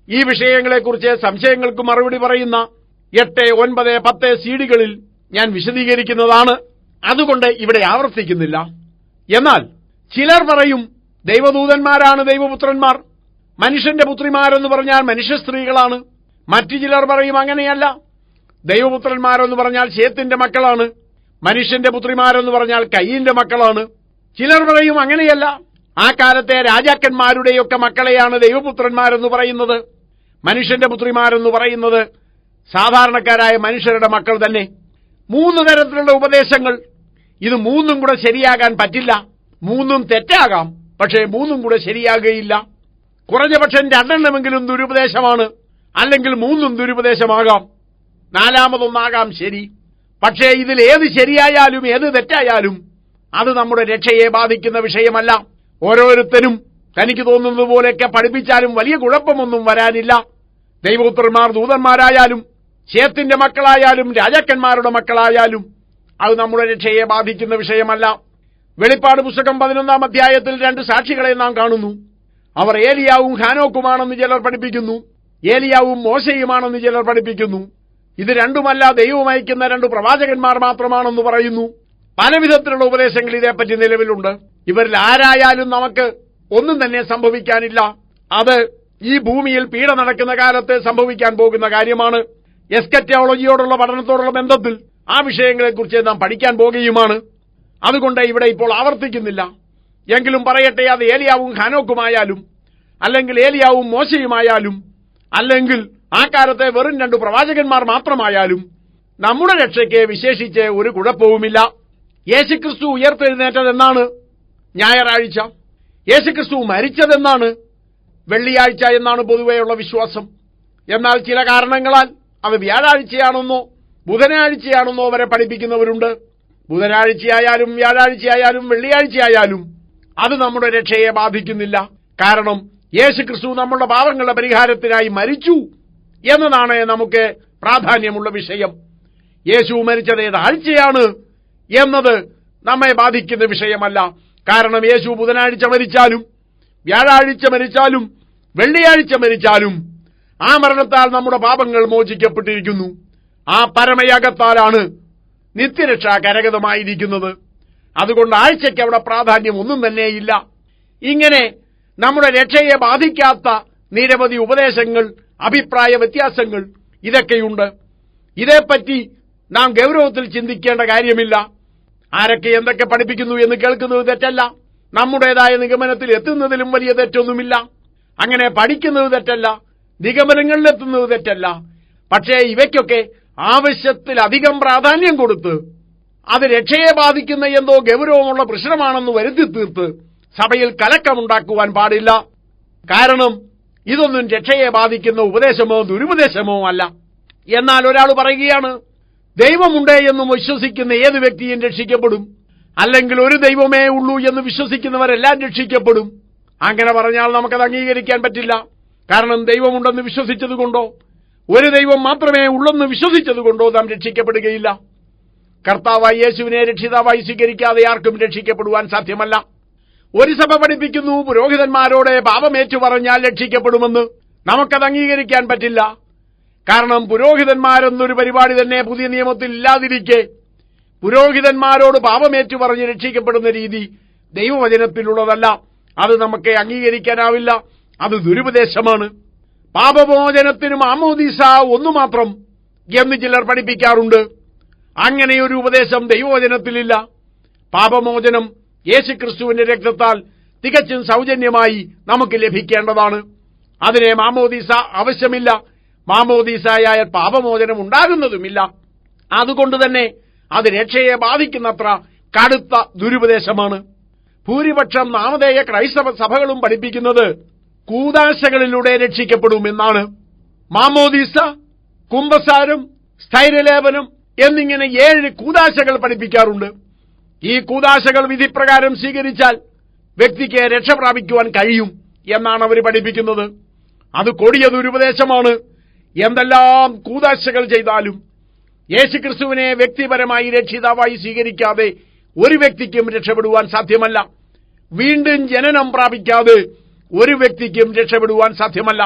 [SPEAKER 1] ഈ വിഷയങ്ങളെക്കുറിച്ച് സംശയങ്ങൾക്ക് മറുപടി പറയുന്ന 8, 9, 10 സീഡികളിൽ ഞാൻ വിശദീകരിക്കുന്നതാണ്. അതുകൊണ്ട് ഇവിടെ ആവർത്തിക്കുന്നില്ല. എന്നാൽ ചിലർ പറയും ദൈവദൂതന്മാരാണ് ദൈവപുത്രന്മാർ, മനുഷ്യന്റെ പുത്രിമാരെന്ന് പറഞ്ഞാൽ മനുഷ്യ സ്ത്രീകളാണ്. മറ്റു ചിലർ പറയും അങ്ങനെയല്ല, ദൈവപുത്രന്മാരെന്ന് പറഞ്ഞാൽ ശേത്തിന്റെ മക്കളാണ്, മനുഷ്യന്റെ പുത്രിമാരെന്ന് പറഞ്ഞാൽ കയീന്റെ മക്കളാണ്. ചിലർ പറയും അങ്ങനെയല്ല, ആ കാലത്തെ രാജാക്കന്മാരുടെയൊക്കെ മക്കളെയാണ് ദൈവപുത്രന്മാരെന്ന് പറയുന്നത്, മനുഷ്യന്റെ പുത്രിമാരെന്ന് പറയുന്നത് സാധാരണക്കാരായ മനുഷ്യരുടെ മക്കൾ തന്നെ. 3 തരത്തിലുള്ള ഉപദേശങ്ങൾ. ഇത് 3ഉം കൂടെ ശരിയാകാൻ പറ്റില്ല. 3ഉം തെറ്റാകാം, പക്ഷേ 3ഉം കൂടെ ശരിയാകുകയില്ല. കുറഞ്ഞ പക്ഷം 2 ദുരുപദേശമാണ്, അല്ലെങ്കിൽ 3ഉം ദുരുപദേശമാകാം, 4-മതൊന്നാകാം ശരി. പക്ഷേ ഇതിൽ ഏത് ശരിയായാലും ഏത് തെറ്റായാലും അത് നമ്മുടെ രക്ഷയെ ബാധിക്കുന്ന വിഷയമല്ല. ഓരോരുത്തരും തനിക്ക് തോന്നുന്നത് പോലെയൊക്കെ പഠിപ്പിച്ചാലും വലിയ കുഴപ്പമൊന്നും വരാനില്ല. ദൈവപുത്രന്മാർ ദൂതന്മാരായാലും ശേത്തിന്റെ മക്കളായാലും രാജാക്കന്മാരുടെ മക്കളായാലും അത് നമ്മുടെ രക്ഷയെ ബാധിക്കുന്ന വിഷയമല്ല. വെളിപ്പാട് പുസ്തകം 11-ാം അധ്യായത്തിൽ 2 സാക്ഷികളെ നാം കാണുന്നു. അവർ ഏലിയാവും ഹാനോക്കുമാണെന്ന് ചിലർ പഠിപ്പിക്കുന്നു, ഏലിയാവും മോശയുമാണെന്ന് ചിലർ പഠിപ്പിക്കുന്നു. ഇത് രണ്ടുമല്ല, ദൈവം അയക്കുന്ന 2 പ്രവാചകന്മാർ മാത്രമാണെന്ന് പറയുന്നു. പലവിധത്തിലുള്ള ഉപദേശങ്ങൾ ഇതേപ്പറ്റി നിലവിലുണ്ട്. ഇവരിൽ ആരായാലും നമുക്ക് ഒന്നും തന്നെ സംഭവിക്കാനില്ല. അത് ഈ ഭൂമിയിൽ പീഡ നടക്കുന്ന കാലത്ത് സംഭവിക്കാൻ പോകുന്ന കാര്യമാണ്. എസ്കറ്റോളജിയോടുള്ള പഠനത്തോടുള്ള ബന്ധത്തിൽ ആ വിഷയങ്ങളെക്കുറിച്ച് നാം പഠിക്കാൻ പോകുകയുമാണ്. അതുകൊണ്ട് ഇവിടെ ഇപ്പോൾ ആവർത്തിക്കുന്നില്ല. എങ്കിലും പറയട്ടെ, അത് ഏലിയാവും ഹാനോക്കുമായാലും അല്ലെങ്കിൽ ഏലിയാവും മോശയുമായാലും അല്ലെങ്കിൽ ആ കാലത്തെ വെറും 2 പ്രവാചകന്മാർ മാത്രമായാലും നമ്മുടെ രക്ഷയ്ക്ക് വിശേഷിച്ച് ഒരു കുഴപ്പവുമില്ല. യേശുക്രിസ്തു ഉയർത്തെഴുന്നേറ്റതെന്നാണ്? ഞായറാഴ്ച. യേശുക്രിസ്തു മരിച്ചതെന്നാണ്? വെള്ളിയാഴ്ച എന്നാണ് പൊതുവെയുള്ള വിശ്വാസം. എന്നാൽ ചില കാരണങ്ങളാൽ അത് വ്യാഴാഴ്ചയാണെന്നോ ബുധനാഴ്ചയാണെന്നോ വരെ പഠിപ്പിക്കുന്നവരുണ്ട്. ബുധനാഴ്ചയായാലും വ്യാഴാഴ്ചയായാലും വെള്ളിയാഴ്ചയായാലും അത് നമ്മുടെ രക്ഷയെ ബാധിക്കുന്നില്ല. കാരണം യേശുക്രിസ്തു നമ്മുടെ പാപങ്ങളുടെ പരിഹാരത്തിനായി മരിച്ചു എന്നതാണ് നമുക്ക് പ്രാധാന്യമുള്ള വിഷയം. യേശു മരിച്ചത് ഏതാഴ്ചയാണ് എന്നത് നമ്മെ ബാധിക്കുന്ന വിഷയമല്ല. കാരണം യേശു ബുധനാഴ്ച മരിച്ചാലും വ്യാഴാഴ്ച മരിച്ചാലും വെള്ളിയാഴ്ച മരിച്ചാലും ആ മരണത്താൽ നമ്മുടെ പാപങ്ങൾ മോചിക്കപ്പെട്ടിരിക്കുന്നു. ആ പരമയാഗത്താലാണ് നിത്യരക്ഷ കരഗതമായിരിക്കുന്നത്. അതുകൊണ്ട് ആഴ്ചയ്ക്ക് അവിടെ പ്രാധാന്യം ഒന്നും തന്നെയില്ല. ഇങ്ങനെ നമ്മുടെ രക്ഷയെ ബാധിക്കാത്ത നിരവധി ഉപദേശങ്ങൾ, അഭിപ്രായ വ്യത്യാസങ്ങൾ ഇതൊക്കെയുണ്ട്. ഇതേപ്പറ്റി നാം ഗൗരവത്തിൽ ചിന്തിക്കേണ്ട കാര്യമില്ല. ആരൊക്കെ എന്തൊക്കെ പഠിപ്പിക്കുന്നു എന്ന് കേൾക്കുന്നത് തെറ്റല്ല. നമ്മുടേതായ നിഗമനത്തിൽ എത്തുന്നതിലും വലിയ തെറ്റൊന്നുമില്ല. അങ്ങനെ പഠിക്കുന്നത് തെറ്റല്ല, നിഗമനങ്ങളിലെത്തുന്നത് തെറ്റല്ല. പക്ഷേ ഇവയ്ക്കൊക്കെ ആവശ്യത്തിലധികം പ്രാധാന്യം കൊടുത്ത് അത് രക്ഷയെ ബാധിക്കുന്ന എന്തോ ഗൗരവമുള്ള പ്രശ്നമാണെന്ന് വരുത്തി തീർത്ത് സഭയിൽ കലക്കമുണ്ടാക്കുവാൻ പാടില്ല. കാരണം ഇതൊന്നും രക്ഷയെ ബാധിക്കുന്ന ഉപദേശമോ ദുരുപദേശമോ അല്ല. എന്നാൽ ഒരാൾ പറയുകയാണ്, ദൈവമുണ്ട് എന്നും വിശ്വസിക്കുന്ന ഏത് വ്യക്തിയും രക്ഷിക്കപ്പെടും, അല്ലെങ്കിൽ ഒരു ദൈവമേ ഉള്ളൂ എന്ന് വിശ്വസിക്കുന്നവരെല്ലാം രക്ഷിക്കപ്പെടും. അങ്ങനെ പറഞ്ഞാൽ നമുക്കത് അംഗീകരിക്കാൻ പറ്റില്ല. കാരണം ദൈവമുണ്ടെന്ന് വിശ്വസിച്ചതുകൊണ്ടോ ഒരു ദൈവം മാത്രമേ ഉള്ളെന്ന് വിശ്വസിച്ചതുകൊണ്ടോ നാം രക്ഷിക്കപ്പെടുകയില്ല. കർത്താവായി യേശുവിനെ രക്ഷിതാവായി സ്വീകരിക്കാതെ ആർക്കും രക്ഷിക്കപ്പെടുവാൻ സാധ്യമല്ല. ഒരു സഭ പഠിപ്പിക്കുന്നു പുരോഹിതന്മാരോട് പാപമേറ്റു പറഞ്ഞാൽ രക്ഷിക്കപ്പെടുമെന്ന്. നമുക്കത് അംഗീകരിക്കാൻ പറ്റില്ല. കാരണം പുരോഹിതന്മാരെന്നൊരു പരിപാടി തന്നെ പുതിയ നിയമത്തിൽ ഇല്ലാതിരിക്കെ പുരോഹിതന്മാരോട് പാപമേറ്റു പറഞ്ഞ് രക്ഷിക്കപ്പെടുന്ന രീതി ദൈവവചനത്തിലുള്ളതല്ല. അത് നമുക്ക് അംഗീകരിക്കാനാവില്ല. അത് ദുരുപദേശമാണ്. പാപമോചനത്തിന് മാമോദീസ ഒന്നു മാത്രം എന്ന് ചിലർ പഠിപ്പിക്കാറുണ്ട്. അങ്ങനെയൊരു ഉപദേശം ദൈവവചനത്തിലില്ല. പാപമോചനം യേശുക്രിസ്തുവിന്റെ രക്തത്താൽ തികച്ചും സൗജന്യമായി നമുക്ക് ലഭിക്കേണ്ടതാണ്. അതിനെ മാമോദീസ ആവശ്യമില്ല. മാമോദീസയായ പാപമോചനം ഉണ്ടാകുന്നതുമില്ല. അതുകൊണ്ട് തന്നെ അത് രക്ഷയെ ബാധിക്കുന്നത്ര കടുത്ത ദുരുപദേശമാണ്. ഭൂരിപക്ഷം നാമധേയ ക്രൈസ്തവ സഭകളും പഠിപ്പിക്കുന്നത് കൂദാശകളിലൂടെ രക്ഷിക്കപ്പെടുമെന്നാണ്. മാമോദീസ, കുംഭസാരം, സ്ഥൈര്യലേപനം എന്നിങ്ങനെ 7 കൂദാശകൾ പഠിപ്പിക്കാറുണ്ട്. ഈ കൂദാശകൾ വിധിപ്രകാരം സ്വീകരിച്ചാൽ വ്യക്തിക്ക് രക്ഷ പ്രാപിക്കുവാൻ കഴിയും എന്നാണ് അവർ പഠിപ്പിക്കുന്നത്. അത് കൊടിയ ദുരുപദേശമാണ്. എന്തെല്ലാം കൂദാശകൾ ചെയ്താലും യേശുക്രിസ്തുവിനെ വ്യക്തിപരമായി രക്ഷിതാവായി സ്വീകരിക്കാതെ ഒരു വ്യക്തിക്കും രക്ഷപ്പെടുവാൻ സാധ്യമല്ല. വീണ്ടും ജനനം പ്രാപിക്കാതെ ഒരു വ്യക്തിക്കും രക്ഷപ്പെടുവാൻ സാധ്യമല്ല.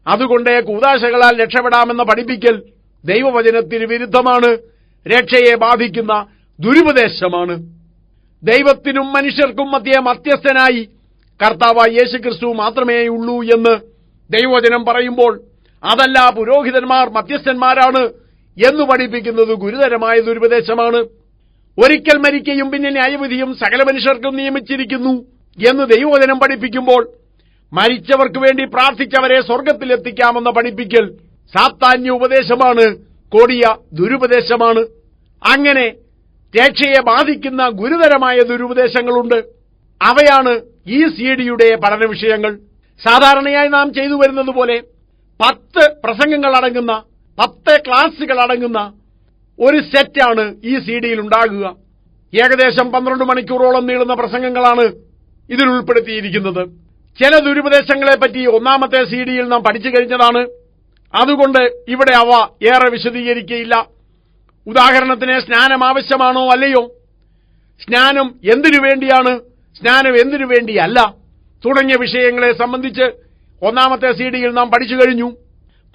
[SPEAKER 1] അതുകൊണ്ട് കൂദാശകളാൽ രക്ഷപ്പെടാമെന്ന പഠിപ്പിക്കൽ ദൈവവചനത്തിന് വിരുദ്ധമാണ്. രക്ഷയെ ബാധിക്കുന്ന ദുരുപദേശമാണ്. ദൈവത്തിനും മനുഷ്യർക്കും മധ്യേ മധ്യസ്ഥനായി കർത്താവായ യേശുക്രിസ്തു മാത്രമേയുള്ളൂ എന്ന് ദൈവവചനം പറയുമ്പോൾ അതല്ല പുരോഹിതന്മാർ മധ്യസ്ഥന്മാരാണ് എന്ന് പഠിപ്പിക്കുന്നത് ഗുരുതരമായ ദുരുപദേശമാണ്. ഒരിക്കൽ മരിക്കയും പിന്നെ ന്യായവിധിയും സകല മനുഷ്യർക്കും നിയമിച്ചിരിക്കുന്നു എന്ന് ദൈവവചനം പഠിപ്പിക്കുമ്പോൾ മരിച്ചവർക്ക് വേണ്ടി പ്രാർത്ഥിച്ചവരെ സ്വർഗത്തിലെത്തിക്കാമെന്ന പഠിപ്പിക്കൽ സാത്താന്യ ഉപദേശമാണ്, കൊടിയ ദുരുപദേശമാണ്. അങ്ങനെ രക്ഷയെ ബാധിക്കുന്ന ഗുരുതരമായ ദുരുപദേശങ്ങളുണ്ട്. അവയാണ് ഈ സിഡിയുടെ പഠന വിഷയങ്ങൾ. സാധാരണയായി നാം ചെയ്തു വരുന്നത് പോലെ 10 പ്രസംഗങ്ങൾ അടങ്ങുന്ന 10 ക്ലാസുകൾ അടങ്ങുന്ന ഒരു സെറ്റാണ് ഈ സിഡിയിൽ ഉണ്ടാകുക. ഏകദേശം 12 മണിക്കൂറോളം നീളുന്ന പ്രസംഗങ്ങളാണ് ഇതിൽ ഉൾപ്പെടുത്തിയിരിക്കുന്നത്. ചില ദുരുപദേശങ്ങളെപ്പറ്റി ഒന്നാമത്തെ സിഡിയിൽ നാം പഠിച്ചു കഴിഞ്ഞതാണ്. അതുകൊണ്ട് ഇവിടെ അവ ഏറെ വിശദീകരിക്കുകയില്ല. ഉദാഹരണത്തിന് സ്നാനം ആവശ്യമാണോ അല്ലയോ, സ്നാനം എന്തിനു വേണ്ടിയാണ്, സ്നാനം എന്തിനു വേണ്ടിയല്ല തുടങ്ങിയ വിഷയങ്ങളെ സംബന്ധിച്ച് ഒന്നാമത്തെ സിഡിയിൽ നാം പഠിച്ചു കഴിഞ്ഞു.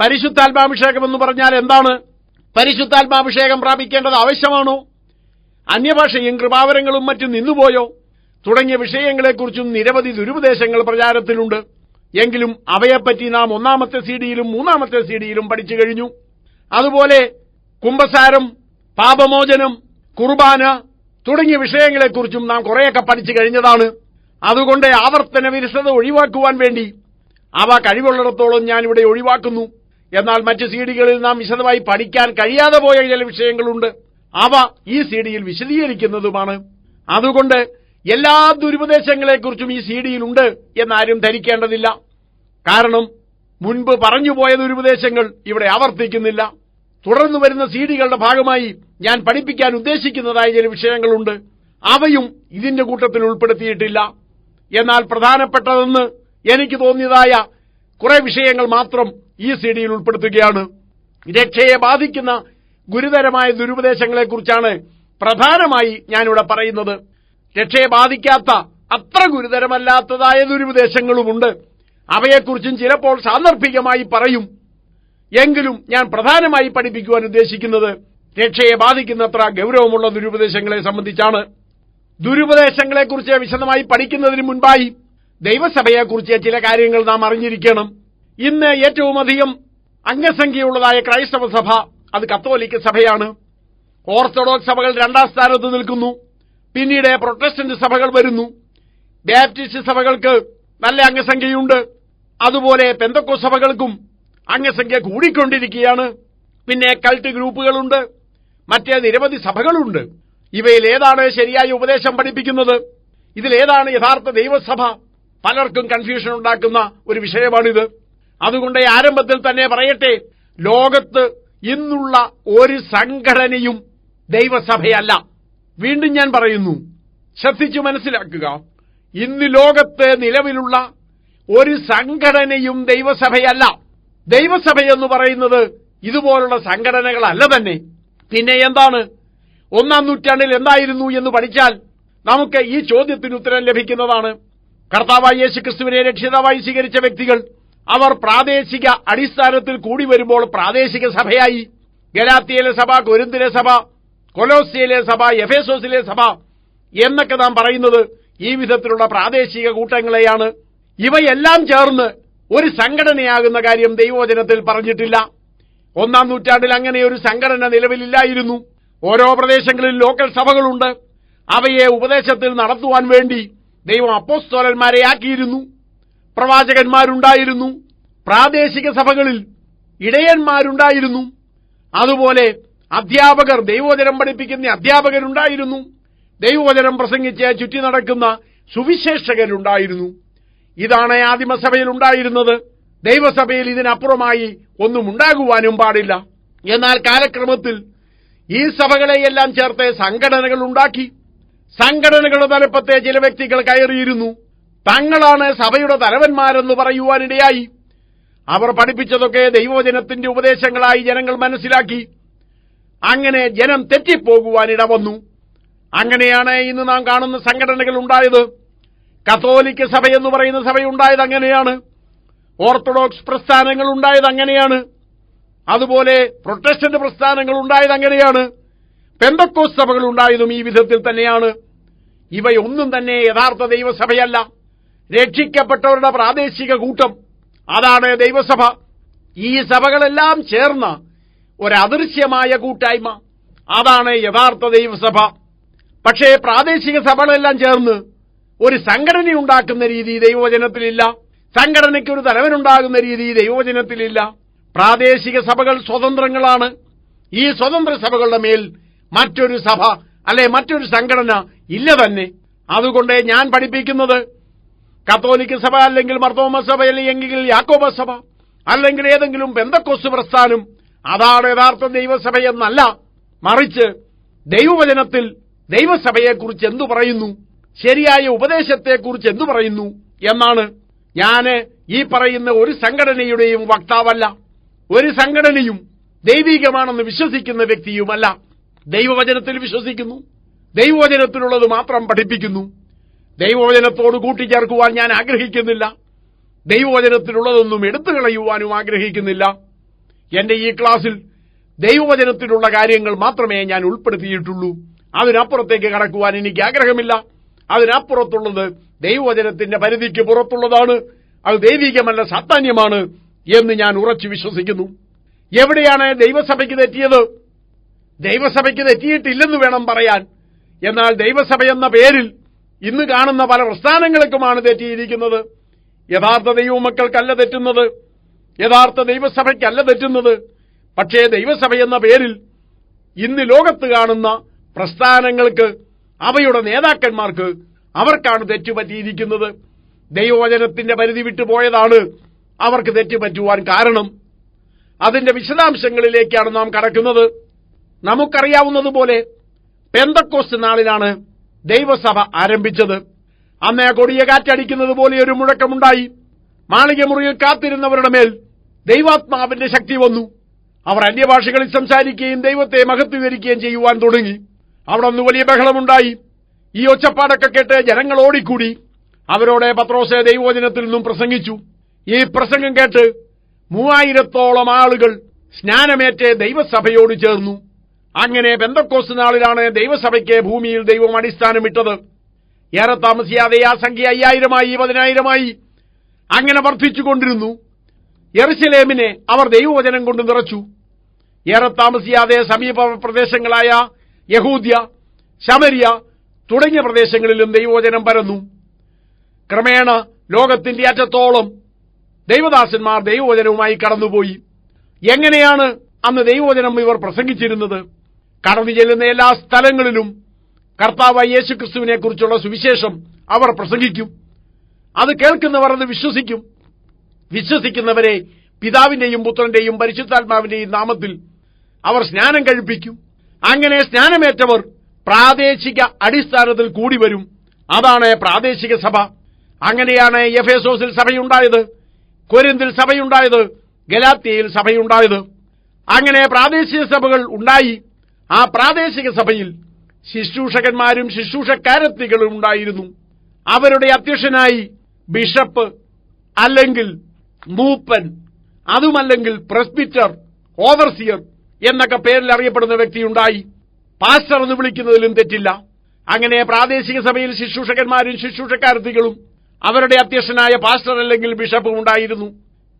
[SPEAKER 1] പരിശുദ്ധാത്മാഭിഷേകം എന്ന് പറഞ്ഞാൽ എന്താണ്, പരിശുദ്ധാത്മാഭിഷേകം പ്രാപിക്കേണ്ടത് ആവശ്യമാണോ, അന്യഭാഷയും കൃപാവരങ്ങളും മറ്റും നിന്നുപോയോ തുടങ്ങിയ വിഷയങ്ങളെക്കുറിച്ചും നിരവധി ദുരുപദേശങ്ങൾ പ്രചാരത്തിലുണ്ട്. എങ്കിലും അവയെപ്പറ്റി നാം ഒന്നാമത്തെ സിഡിയിലും മൂന്നാമത്തെ സിഡിയിലും പഠിച്ചു കഴിഞ്ഞു. അതുപോലെ കുംഭസാരം, പാപമോചനം, കുർബാന തുടങ്ങിയ വിഷയങ്ങളെക്കുറിച്ചും നാം കുറെയൊക്കെ പഠിച്ചു കഴിഞ്ഞതാണ്. അതുകൊണ്ട് ആവർത്തന വിരസത ഒഴിവാക്കുവാൻ വേണ്ടി അവ കഴിവുള്ളിടത്തോളം ഞാനിവിടെ ഒഴിവാക്കുന്നു. എന്നാൽ മറ്റ് സിഡികളിൽ നാം വിശദമായി പഠിക്കാൻ കഴിയാതെ പോയ ചില വിഷയങ്ങളുണ്ട്. അവ ഈ സിഡിയിൽ വിശദീകരിക്കുന്നതുമാണ്. അതുകൊണ്ട് എല്ലാ ദുരുപദേശങ്ങളെക്കുറിച്ചും ഈ സിഡിയിലുണ്ട് എന്നാരും ധരിക്കേണ്ടതില്ല. കാരണം മുൻപ് പറഞ്ഞുപോയ ദുരുപദേശങ്ങൾ ഇവിടെ ആവർത്തിക്കുന്നില്ല. തുടർന്നു വരുന്ന സിഡികളുടെ ഭാഗമായി ഞാൻ പഠിപ്പിക്കാൻ ഉദ്ദേശിക്കുന്നതായ ചില വിഷയങ്ങളുണ്ട്. അവയും ഇതിന്റെ കൂട്ടത്തിൽ ഉൾപ്പെടുത്തിയിട്ടില്ല. എന്നാൽ പ്രധാനപ്പെട്ടതെന്ന് എനിക്ക് തോന്നിയതായ കുറെ വിഷയങ്ങൾ മാത്രം ഈ സിഡിയിൽ ഉൾപ്പെടുത്തുകയാണ്. രക്ഷയെ ബാധിക്കുന്ന ഗുരുതരമായ ദുരുപദേശങ്ങളെക്കുറിച്ചാണ് പ്രധാനമായി ഞാനിവിടെ പറയുന്നത്. രക്ഷയെ ബാധിക്കാത്ത അത്ര ഗുരുതരമല്ലാത്തതായ ദുരുപദേശങ്ങളുമുണ്ട്. അവയെക്കുറിച്ചും ചിലപ്പോൾ സാന്ദർഭികമായി പറയും. എങ്കിലും ഞാൻ പ്രധാനമായി പഠിപ്പിക്കുവാൻ ഉദ്ദേശിക്കുന്നത് രക്ഷയെ ബാധിക്കുന്നത്ര ഗൗരവമുള്ള ദുരുപദേശങ്ങളെ സംബന്ധിച്ചാണ്. ദുരുപദേശങ്ങളെക്കുറിച്ച് വിശദമായി പഠിക്കുന്നതിന് മുൻപായി ദൈവസഭയെക്കുറിച്ച് ചില കാര്യങ്ങൾ നാം അറിഞ്ഞിരിക്കണം. ഇന്ന് ഏറ്റവും അധികം അംഗസംഖ്യയുള്ളതായ ക്രൈസ്തവ സഭ അത് കത്തോലിക്ക സഭയാണ്. ഓർത്തഡോക്സ് സഭകൾ രണ്ടാം സ്ഥാനത്ത് നിൽക്കുന്നു. പിന്നീട് പ്രൊട്ടസ്റ്റന്റ് സഭകൾ വരുന്നു. ബാപ്റ്റിസ്റ്റ് സഭകൾക്ക് നല്ല അംഗസംഖ്യയുണ്ട്. അതുപോലെ പെന്തക്കോസ്ത് സഭകൾക്കും അംഗസംഖ്യ കൂടിക്കൊണ്ടിരിക്കുകയാണ്. പിന്നെ കൾട്ട് ഗ്രൂപ്പുകളുണ്ട്. മറ്റേ നിരവധി സഭകളുണ്ട്. ഇവയിൽ ഏതാണ് ശരിയായ ഉപദേശം പഠിപ്പിക്കുന്നത്? ഇതിലേതാണ് യഥാർത്ഥ ദൈവസഭ? പലർക്കും കൺഫ്യൂഷൻ ഉണ്ടാക്കുന്ന ഒരു വിഷയമാണിത്. അതുകൊണ്ട് ആരംഭത്തിൽ തന്നെ പറയട്ടെ, ലോകത്ത് ഇന്നുള്ള ഒരു സംഘടനയും ദൈവസഭയല്ല. വീണ്ടും ഞാൻ പറയുന്നു, ശ്രദ്ധിച്ചു മനസ്സിലാക്കുക. ഇന്ന് ലോകത്ത് നിലവിലുള്ള ഒരു സംഘടനയും ദൈവസഭയല്ല. ദൈവസഭയെന്ന് പറയുന്നത് ഇതുപോലുള്ള സംഘടനകളല്ല തന്നെ. പിന്നെ എന്താണ്? 1-ാം നൂറ്റാണ്ടിൽ എന്തായിരുന്നു എന്ന് പഠിച്ചാൽ നമുക്ക് ഈ ചോദ്യത്തിന് ഉത്തരം ലഭിക്കുന്നതാണ്. കർത്താവായ യേശുക്രിസ്തുവിനെ രക്ഷിതാവായി സ്വീകരിച്ച വ്യക്തികൾ അവർ പ്രാദേശിക അടിസ്ഥാനത്തിൽ കൂടി വരുമ്പോൾ പ്രാദേശിക സഭയായി. ഗലാത്യയിലെ സഭ, കൊരിന്തിലെ സഭ, കൊലോസ്യയിലെ സഭ, എഫേസോസിലെ സഭ എന്നൊക്കെ നാം പറയുന്നത് ഈ വിധത്തിലുള്ള പ്രാദേശിക കൂട്ടങ്ങളെയാണ്. ഇവയെല്ലാം ചേർന്ന് ഒരു സംഘടനയാകുന്ന കാര്യം ദൈവവചനത്തിൽ പറഞ്ഞിട്ടില്ല. 1-ാം നൂറ്റാണ്ടിൽ അങ്ങനെ ഒരു സംഘടന നിലവിലില്ലായിരുന്നു. ഓരോ പ്രദേശങ്ങളിൽ ലോക്കൽ സഭകളുണ്ട്. അവയെ ഉപദേശത്തിൽ നടത്തുവാൻ വേണ്ടി ദൈവം അപ്പോസ്തലന്മാരെ ആക്കിയിരുന്നു. പ്രവാചകന്മാരുണ്ടായിരുന്നു. പ്രാദേശിക സഭകളിൽ ഇടയന്മാരുണ്ടായിരുന്നു. അതുപോലെ അധ്യാപകർ, ദൈവവചനം പഠിപ്പിക്കുന്ന അധ്യാപകരുണ്ടായിരുന്നു. ദൈവവചനം പ്രസംഗിച്ച് ചുറ്റി നടക്കുന്ന സുവിശേഷകരുണ്ടായിരുന്നു. ഇതാണ് ആദിമസഭയിൽ ഉണ്ടായിരുന്നത്. ദൈവസഭയിൽ ഇതിനപ്പുറമായി ഒന്നും ഉണ്ടാകുവാനും പാടില്ല. എന്നാൽ കാലക്രമത്തിൽ ഈ സഭകളെയെല്ലാം ചേർത്ത് സംഘടനകൾ ഉണ്ടാക്കി. സംഘടനകളുടെ തലപ്പത്തെ ചില വ്യക്തികൾ കയറിയിരുന്നു. തങ്ങളാണ് സഭയുടെ തലവന്മാരെന്ന് പറയുവാനിടയായി. അവർ പഠിപ്പിച്ചതൊക്കെ ദൈവവചനത്തിന്റെ ഉപദേശങ്ങളായി ജനങ്ങൾ മനസ്സിലാക്കി. അങ്ങനെ ജനം തെറ്റിപ്പോകുവാനിട വന്നു. അങ്ങനെയാണ് ഇന്ന് നാം കാണുന്ന സംഘടനകൾ ഉണ്ടായത്. കത്തോലിക്ക സഭയെന്ന് പറയുന്ന സഭയുണ്ടായത് അങ്ങനെയാണ്. ഓർത്തഡോക്സ് പ്രസ്ഥാനങ്ങൾ ഉണ്ടായത് അങ്ങനെയാണ്. അതുപോലെ പ്രൊട്ടസ്റ്റന്റ് പ്രസ്ഥാനങ്ങൾ ഉണ്ടായത് അങ്ങനെയാണ്. പെന്തക്കോസ്ത് സഭകൾ ഉണ്ടായതും ഈ വിധത്തിൽ തന്നെയാണ്. ഇവയൊന്നും തന്നെ യഥാർത്ഥ ദൈവസഭയല്ല. രക്ഷിക്കപ്പെട്ടവരുടെ പ്രാദേശിക കൂട്ടം, അതാണ് ദൈവസഭ. ഈ സഭകളെല്ലാം ചേർന്ന ഒരദൃശ്യമായ കൂട്ടായ്മ, അതാണ് യഥാർത്ഥ ദൈവസഭ. പക്ഷേ പ്രാദേശിക സഭകളെല്ലാം ചേർന്ന് ഒരു സംഘടനയുണ്ടാക്കുന്ന രീതി ദൈവവചനത്തിലില്ല. സംഘടനയ്ക്ക് ഒരു തലവനുണ്ടാകുന്ന രീതി ദൈവവചനത്തിലില്ല. പ്രാദേശിക സഭകൾ സ്വതന്ത്രങ്ങളാണ്. ഈ സ്വതന്ത്ര സഭകളുടെ മേൽ മറ്റൊരു സഭ അല്ലെ മറ്റൊരു സംഘടന ഇല്ല തന്നെ. അതുകൊണ്ട് ഞാൻ പഠിപ്പിക്കുന്നത് കത്തോലിക്ക സഭ അല്ലെങ്കിൽ മർത്തോമ സഭ അല്ലെങ്കിൽ യാക്കോബ സഭ അല്ലെങ്കിൽ ഏതെങ്കിലും പെന്തക്കോസ്ത് പ്രസ്ഥാനം അതാണ് യഥാർത്ഥ ദൈവസഭയെന്നല്ല. മറിച്ച് ദൈവവചനത്തിൽ ദൈവസഭയെക്കുറിച്ച് എന്തു പറയുന്നു, ശരിയായ ഉപദേശത്തെക്കുറിച്ച് എന്തു പറയുന്നു എന്നാണ്. ഞാൻ ഈ പറയുന്ന ഒരു സംഘടനയുടെയും വക്താവല്ല. ഒരു സംഘടനയും ദൈവികമാണെന്ന് വിശ്വസിക്കുന്ന വ്യക്തിയുമല്ല. ദൈവവചനത്തിൽ വിശ്വസിക്കുന്നു. ദൈവവചനത്തിലുള്ളത് മാത്രം പഠിപ്പിക്കുന്നു. ദൈവവചനത്തോട് കൂട്ടിച്ചേർക്കുവാൻ ഞാൻ ആഗ്രഹിക്കുന്നില്ല. ദൈവവചനത്തിലുള്ളതൊന്നും എടുത്തു കളയുവാനും ആഗ്രഹിക്കുന്നില്ല. എന്റെ ഈ ക്ലാസ്സിൽ ദൈവവചനത്തിലുള്ള കാര്യങ്ങൾ മാത്രമേ ഞാൻ ഉൾപ്പെടുത്തിയിട്ടുള്ളൂ. അതിനപ്പുറത്തേക്ക് കടക്കുവാൻ എനിക്ക് ആഗ്രഹമില്ല. അതിനപ്പുറത്തുള്ളത് ദൈവവചനത്തിന്റെ പരിധിക്ക് പുറത്തുള്ളതാണ്. അത് ദൈവികമല്ല, സാത്താന്യമാണ് എന്ന് ഞാൻ ഉറച്ചു വിശ്വസിക്കുന്നു. എവിടെയാണ് ദൈവസഭയ്ക്ക് തെറ്റിയത്? ദൈവസഭയ്ക്ക് തെറ്റിയിട്ടില്ലെന്ന് വേണം പറയാൻ. എന്നാൽ ദൈവസഭ എന്ന പേരിൽ ഇന്ന് കാണുന്ന പല പ്രസ്ഥാനങ്ങൾക്കുമാണ് തെറ്റിയിരിക്കുന്നത്. യഥാർത്ഥ ദൈവമക്കൾക്കല്ല തെറ്റുന്നത്, യഥാർത്ഥ ദൈവസഭയ്ക്കല്ല തെറ്റുന്നത്. പക്ഷേ ദൈവസഭ എന്ന പേരിൽ ഇന്ന് ലോകത്ത് കാണുന്ന പ്രസ്ഥാനങ്ങൾക്ക്, അവയുടെ നേതാക്കന്മാർക്ക് അവർക്കാണ് തെറ്റുപറ്റിയിരിക്കുന്നത്. ദൈവവചനത്തിന്റെ പരിധി വിട്ടുപോയതാണ് അവർക്ക് തെറ്റുപറ്റുവാൻ കാരണം. അതിന്റെ വിശദാംശങ്ങളിലേക്കാണ് നാം കടക്കുന്നത്. നമുക്കറിയാവുന്നതുപോലെ പെന്തക്കോസ്ത് നാളിലാണ് ദൈവസഭ ആരംഭിച്ചത്. അന്നേ കൊടിയ കാറ്റടിക്കുന്നത് പോലെ ഒരു മുഴക്കമുണ്ടായി. മാളികമുറിയിൽ കാത്തിരുന്നവരുടെ മേൽ ദൈവാത്മാവിന്റെ ശക്തി വന്നു. അവർ അന്യഭാഷകളിൽ സംസാരിക്കുകയും ദൈവത്തെ മഹത്വീകരിക്കുകയും ചെയ്യുവാൻ തുടങ്ങി. അവിടെ ഒന്ന് വലിയ ബഹളമുണ്ടായി. ഈ ഒച്ചപ്പാടൊക്കെ കേട്ട് ജനങ്ങൾ ഓടിക്കൂടി. അവരോട് പത്രോസ് ദൈവവചനത്തിൽ നിന്നും പ്രസംഗിച്ചു. ഈ പ്രസംഗം കേട്ട് 3000-ഓളം ആളുകൾ സ്നാനമേറ്റ് ദൈവസഭയോട് ചേർന്നു. അങ്ങനെ പെന്തക്കോസ്ത് നാളിലാണ് ദൈവസഭയ്ക്ക് ഭൂമിയിൽ ദൈവം അടിസ്ഥാനമിട്ടത്. ഏറെ താമസിയാതെ ആ സംഖ്യ 5000-ആയി, 10000-ആയി, അങ്ങനെ വർദ്ധിച്ചുകൊണ്ടിരുന്നു. യെരുശലേമിനെ അവർ ദൈവവചനം കൊണ്ട് നിറച്ചു. ഏറെ താമസിയാതെ സമീപ പ്രദേശങ്ങളായ യഹൂദ്യ, ശമരിയ തുടങ്ങിയ പ്രദേശങ്ങളിലും ദൈവവചനം പരന്നു. ക്രമേണ ലോകത്തിന്റെ അറ്റത്തോളം ദൈവദാസന്മാർ ദൈവവചനവുമായി കടന്നുപോയി. എങ്ങനെയാണ് അന്ന് ദൈവവചനം ഇവർ പ്രസംഗിച്ചിരുന്നത്? കടന്നു ചെല്ലുന്ന എല്ലാ സ്ഥലങ്ങളിലും കർത്താവായ യേശുക്രിസ്തുവിനെ കുറിച്ചുള്ള സുവിശേഷം അവർ പ്രസംഗിക്കും. അത് കേൾക്കുന്നവർ അത് വിശ്വസിക്കും. വിശ്വസിക്കുന്നവരെ പിതാവിന്റെയും പുത്രന്റെയും പരിശുദ്ധാത്മാവിന്റെയും നാമത്തിൽ അവർ സ്നാനം കഴിപ്പിക്കും. അങ്ങനെ സ്നാനമേറ്റവർ പ്രാദേശിക അടിസ്ഥാനത്തിൽ കൂടി വരും. അതാണ് പ്രാദേശിക സഭ. അങ്ങനെയാണ് എഫേസോസിൽ സഭയുണ്ടായത്, കൊരിന്തിൽ സഭയുണ്ടായത്, ഗലാത്യയിൽ സഭയുണ്ടായത്. അങ്ങനെ പ്രാദേശിക സഭകൾ ഉണ്ടായി. ആ പ്രാദേശിക സഭയിൽ ശുശ്രൂഷകന്മാരും ശുശ്രൂഷക്കാരത്തികളും ഉണ്ടായിരുന്നു. അവരുടെ അധ്യക്ഷനായി ബിഷപ്പ് അല്ലെങ്കിൽ മൂപ്പൻ, അതുമല്ലെങ്കിൽ പ്രസ്ബിറ്റർ, ഓവർസിയർ എന്നൊക്കെ പേരിൽ അറിയപ്പെടുന്ന വ്യക്തിയുണ്ടായി. പാസ്റ്റർ എന്ന് വിളിക്കുന്നതിലും തെറ്റില്ല. അങ്ങനെ പ്രാദേശിക സഭയിൽ ശുശ്രൂഷകന്മാരും ശുശ്രൂഷക്കാരത്തികളും അവരുടെ അധ്യക്ഷനായ പാസ്റ്റർ അല്ലെങ്കിൽ ബിഷപ്പും ഉണ്ടായിരുന്നു.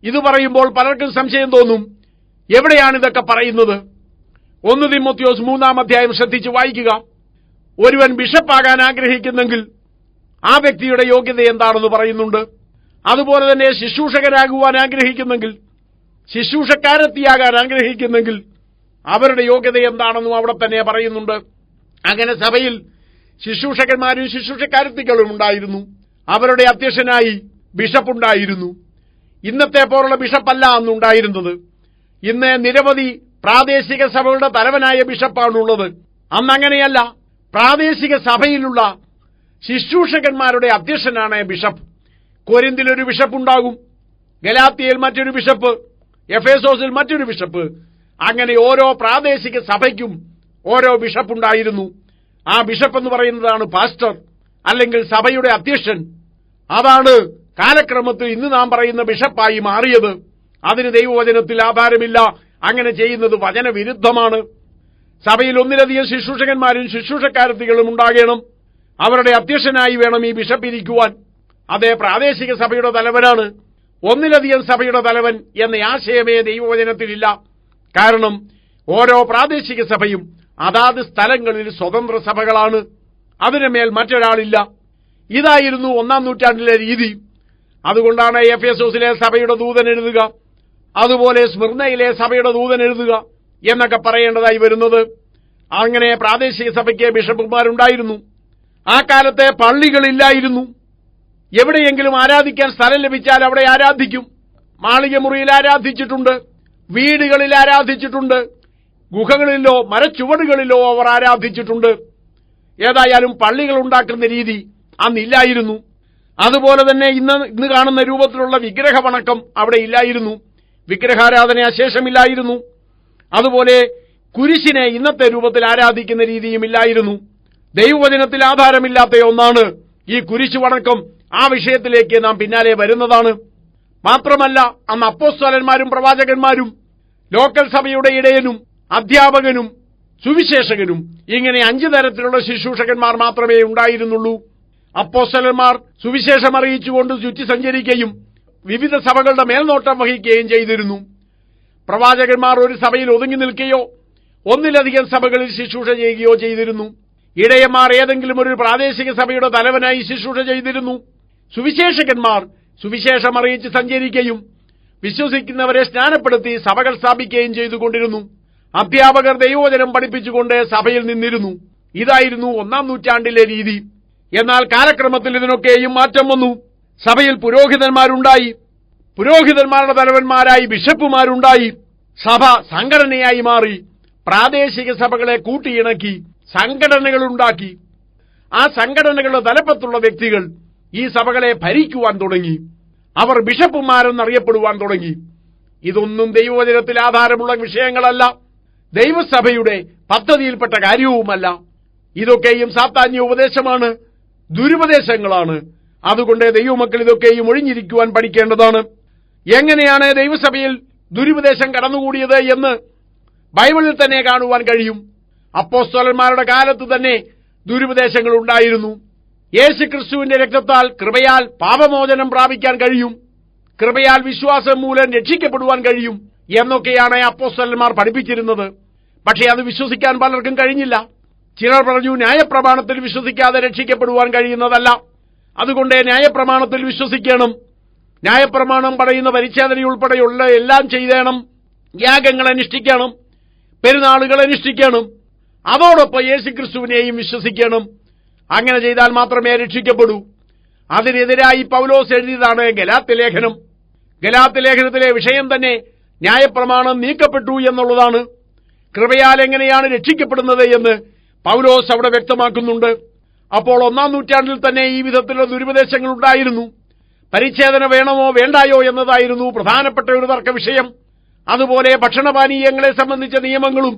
[SPEAKER 1] ഇത് പറയുമ്പോൾ പലർക്കും സംശയം തോന്നും, എവിടെയാണ് ഇതൊക്കെ പറയുന്നത്? 1 തിമോത്തിയോസ് 3-ാം അധ്യായം ശ്രദ്ധിച്ച് വായിക്കുക. ഒരുവൻ ബിഷപ്പാകാൻ ആഗ്രഹിക്കുന്നെങ്കിൽ ആ വ്യക്തിയുടെ യോഗ്യത എന്താണെന്ന് പറയുന്നുണ്ട്. അതുപോലെ തന്നെ ശുശ്രൂഷകനാകുവാൻ ആഗ്രഹിക്കുന്നെങ്കിൽ, ശുശ്രൂഷക്കാരത്തിയാകാൻ ആഗ്രഹിക്കുന്നെങ്കിൽ അവരുടെ യോഗ്യത എന്താണെന്നും അവിടെ തന്നെ പറയുന്നുണ്ട്. അങ്ങനെ സഭയിൽ ശുശ്രൂഷകന്മാരും ശുശ്രൂഷക്കാരത്തികളും ഉണ്ടായിരുന്നു. അവരുടെ അധ്യക്ഷനായി ബിഷപ്പുണ്ടായിരുന്നു. ഇന്നത്തെ പോലുള്ള ബിഷപ്പല്ല അന്നുണ്ടായിരുന്നത്. ഇന്ന് നിരവധി പ്രാദേശിക സഭകളുടെ തലവനായ ബിഷപ്പാണുള്ളത്. അന്നങ്ങനെയല്ല. പ്രാദേശിക സഭയിലുള്ള ശുശ്രൂഷകന്മാരുടെ അധ്യക്ഷനാണ് ബിഷപ്പ്. കൊരിന്തിൽ ഒരു ബിഷപ്പ് ഉണ്ടാകും, ഗലാത്യയിൽ മറ്റൊരു ബിഷപ്പ്, എഫേസോസിൽ മറ്റൊരു ബിഷപ്പ്. അങ്ങനെ ഓരോ പ്രാദേശിക സഭയ്ക്കും ഓരോ ബിഷപ്പ് ഉണ്ടായിരുന്നു. ആ ബിഷപ്പ് എന്ന് പറയുന്നതാണ് പാസ്റ്റർ അല്ലെങ്കിൽ സഭയുടെ അധ്യക്ഷൻ. അതാണ് കാലക്രമത്തിൽ ഇന്ന് നാം പറയുന്ന ബിഷപ്പായി മാറിയത്. അതിന് ദൈവവചനത്തിൽ ആധാരമില്ല. അങ്ങനെ ചെയ്യുന്നത് വചനവിരുദ്ധമാണ്. സഭയിൽ ഒന്നിലധികം ശുശ്രൂഷകന്മാരും ശുശ്രൂഷക്കാരത്തികളും ഉണ്ടാകണം. അവരുടെ അധ്യക്ഷനായി വേണം ഈ ബിഷപ്പ് ഇരിക്കുവാൻ. അതേ പ്രാദേശിക സഭയുടെ തലവനാണ്. ഒന്നിലധികം സഭയുടെ തലവൻ എന്ന ആശയമേ ദൈവവചനത്തിലില്ല. കാരണം ഓരോ പ്രാദേശിക സഭയും അതാത് സ്ഥലങ്ങളിൽ സ്വതന്ത്ര സഭകളാണ്. അതിനുമേൽ മറ്റൊരാളില്ല. ഇതായിരുന്നു 1-ാം നൂറ്റാണ്ടിലെ രീതി. അതുകൊണ്ടാണ് എഫേസോസിലെ സഭയുടെ ദൂതൻ എഴുതുക, അതുപോലെ സ്മിർനയിലെ സഭയുടെ ദൂതൻ എഴുതുക എന്നൊക്കെ പറയേണ്ടതായി വരുന്നത്. അങ്ങനെ പ്രാദേശിക സഭയ്ക്ക് ബിഷപ്പുമാരുണ്ടായിരുന്നു. ആ കാലത്തെ പള്ളികളില്ലായിരുന്നു. എവിടെയെങ്കിലും ആരാധിക്കാൻ സ്ഥലം ലഭിച്ചാൽ അവിടെ ആരാധിക്കും. മാളികമുറിയിൽ ആരാധിച്ചിട്ടുണ്ട്, വീടുകളിൽ ആരാധിച്ചിട്ടുണ്ട്, ഗുഹകളിലോ മരച്ചുവടുകളിലോ അവർ ആരാധിച്ചിട്ടുണ്ട്. ഏതായാലും പള്ളികൾ ഉണ്ടാക്കുന്ന രീതി അന്നില്ലായിരുന്നു. അതുപോലെ തന്നെ ഇന്ന് കാണുന്ന രൂപത്തിലുള്ള വിഗ്രഹവണക്കം അവിടെ ഇല്ലായിരുന്നു. വിഗ്രഹാരാധന അശേഷമില്ലായിരുന്നു. അതുപോലെ കുരിശിനെ ഇന്നത്തെ രൂപത്തിൽ ആരാധിക്കുന്ന രീതിയും ഇല്ലായിരുന്നു. ദൈവവചനത്തിൽ ആധാരമില്ലാത്ത ഒന്നാണ് ഈ കുരിശ് വണക്കം. ആ വിഷയത്തിലേക്ക് നാം പിന്നാലെ വരുന്നതാണ്. മാത്രമല്ല, അന്ന് അപ്പോസ്തലന്മാരും പ്രവാചകന്മാരും ലോക്കൽ സഭയുടെ ഇടയനും അധ്യാപകനും സുവിശേഷകനും ഇങ്ങനെ 5 തരത്തിലുള്ള ശുശ്രൂഷകന്മാർ മാത്രമേ ഉണ്ടായിരുന്നുള്ളൂ. അപ്പോസ്തലന്മാർ സുവിശേഷം അറിയിച്ചുകൊണ്ട് ചുറ്റി സഞ്ചരിക്കുകയും വിവിധ സഭകളുടെ മേൽനോട്ടം വഹിക്കുകയും ചെയ്തിരുന്നു. പ്രവാചകന്മാർ ഒരു സഭയിൽ ഒതുങ്ങി നിൽക്കുകയോ ഒന്നിലധികം സഭകളിൽ ശുശ്രൂഷ ചെയ്യുകയോ ചെയ്തിരുന്നു. ഇടയന്മാർ ഏതെങ്കിലും ഒരു പ്രാദേശിക സഭയുടെ തലവനായി ശുശ്രൂഷ ചെയ്തിരുന്നു. സുവിശേഷകന്മാർ സുവിശേഷം അറിയിച്ച് സഞ്ചരിക്കുകയും വിശ്വസിക്കുന്നവരെ സ്നാനപ്പെടുത്തി സഭകൾ സ്ഥാപിക്കുകയും ചെയ്തുകൊണ്ടിരുന്നു. അധ്യാപകർ ദൈവവചനം പഠിപ്പിച്ചുകൊണ്ട് സഭയിൽ നിന്നിരുന്നു. ഇതായിരുന്നു 1-ാം നൂറ്റാണ്ടിലെ രീതി. എന്നാൽ കാലക്രമത്തിൽ ഇതിനൊക്കെയും മാറ്റം വന്നു. സഭയിൽ പുരോഹിതന്മാരുണ്ടായി, പുരോഹിതന്മാരുടെ തലവന്മാരായി ബിഷപ്പുമാരുണ്ടായി, സഭ സംഘടനയായി മാറി, പ്രാദേശിക സഭകളെ കൂട്ടിയിണക്കി സംഘടനകളുണ്ടാക്കി. ആ സംഘടനകളുടെ തലപ്പത്തുള്ള വ്യക്തികൾ ഈ സഭകളെ ഭരിക്കുവാൻ തുടങ്ങി. അവർ ബിഷപ്പുമാരെന്നറിയപ്പെടുവാൻ തുടങ്ങി. ഇതൊന്നും ദൈവവചനത്തിൽ ആധാരമുള്ള വിഷയങ്ങളല്ല, ദൈവസഭയുടെ പദ്ധതിയിൽപ്പെട്ട കാര്യവുമല്ല. ഇതൊക്കെയും സാത്താന്യ ഉപദേശമാണ്, ദുരുപദേശങ്ങളാണ്. അതുകൊണ്ട് ദൈവമക്കൾ ഇതൊക്കെയും ഒഴിഞ്ഞിരിക്കുവാൻ പഠിക്കേണ്ടതാണ്. എങ്ങനെയാണ് ദൈവസഭയിൽ ദുരുപദേശം കടന്നുകൂടിയത് എന്ന് ബൈബിളിൽ തന്നെ കാണുവാൻ കഴിയും. അപ്പോസ്തലന്മാരുടെ കാലത്ത് തന്നെ ദുരുപദേശങ്ങൾ ഉണ്ടായിരുന്നു. യേശുക്രിസ്തുവിന്റെ രക്തത്താൽ കൃപയാൽ പാപമോചനം പ്രാപിക്കാൻ കഴിയും, കൃപയാൽ വിശ്വാസം മൂലം രക്ഷിക്കപ്പെടുവാൻ കഴിയും എന്നൊക്കെയാണ് അപ്പോസ്തലന്മാർ പഠിപ്പിച്ചിരുന്നത്. പക്ഷേ അത് വിശ്വസിക്കാൻ പലർക്കും കഴിഞ്ഞില്ല. ചിലർ പറഞ്ഞു ന്യായപ്രമാണത്തിൽ വിശ്വസിക്കാതെ രക്ഷിക്കപ്പെടുവാൻ കഴിയുന്നതല്ല, അതുകൊണ്ട് ന്യായപ്രമാണത്തിൽ വിശ്വസിക്കണം, ന്യായപ്രമാണം പറയുന്ന പരിച്ഛേദനയുൾപ്പെടെയുള്ള എല്ലാം ചെയ്യണം, യാഗങ്ങൾ അനുഷ്ഠിക്കണം, പെരുന്നാളുകൾ അനുഷ്ഠിക്കണം, അതോടൊപ്പം യേശുക്രിസ്തുവിനെയും വിശ്വസിക്കണം. അങ്ങനെ ചെയ്താൽ മാത്രമേ രക്ഷിക്കപ്പെടൂ. അതിനെതിരായി പൗലോസ് എഴുതിയതാണ് ഗലാത്യ ലേഖനം. ഗലാത്യ ലേഖനത്തിലെ വിഷയം തന്നെ ന്യായപ്രമാണം നീക്കപ്പെട്ടു എന്നുള്ളതാണ്. കൃപയാൽ എങ്ങനെയാണ് രക്ഷിക്കപ്പെടുന്നത് എന്ന് പൗലോസ് അവിടെ വ്യക്തമാക്കുന്നുണ്ട്. അപ്പോൾ 1-ാം നൂറ്റാണ്ടിൽ തന്നെ ഈ വിധത്തിലുള്ള ദുരുപദേശങ്ങൾ ഉണ്ടായിരുന്നു. പരിച്ഛേദന വേണമോ വേണ്ടായോ എന്നതായിരുന്നു പ്രധാനപ്പെട്ട ഒരു തർക്ക വിഷയം. അതുപോലെ ഭക്ഷണപാനീയങ്ങളെ സംബന്ധിച്ച നിയമങ്ങളും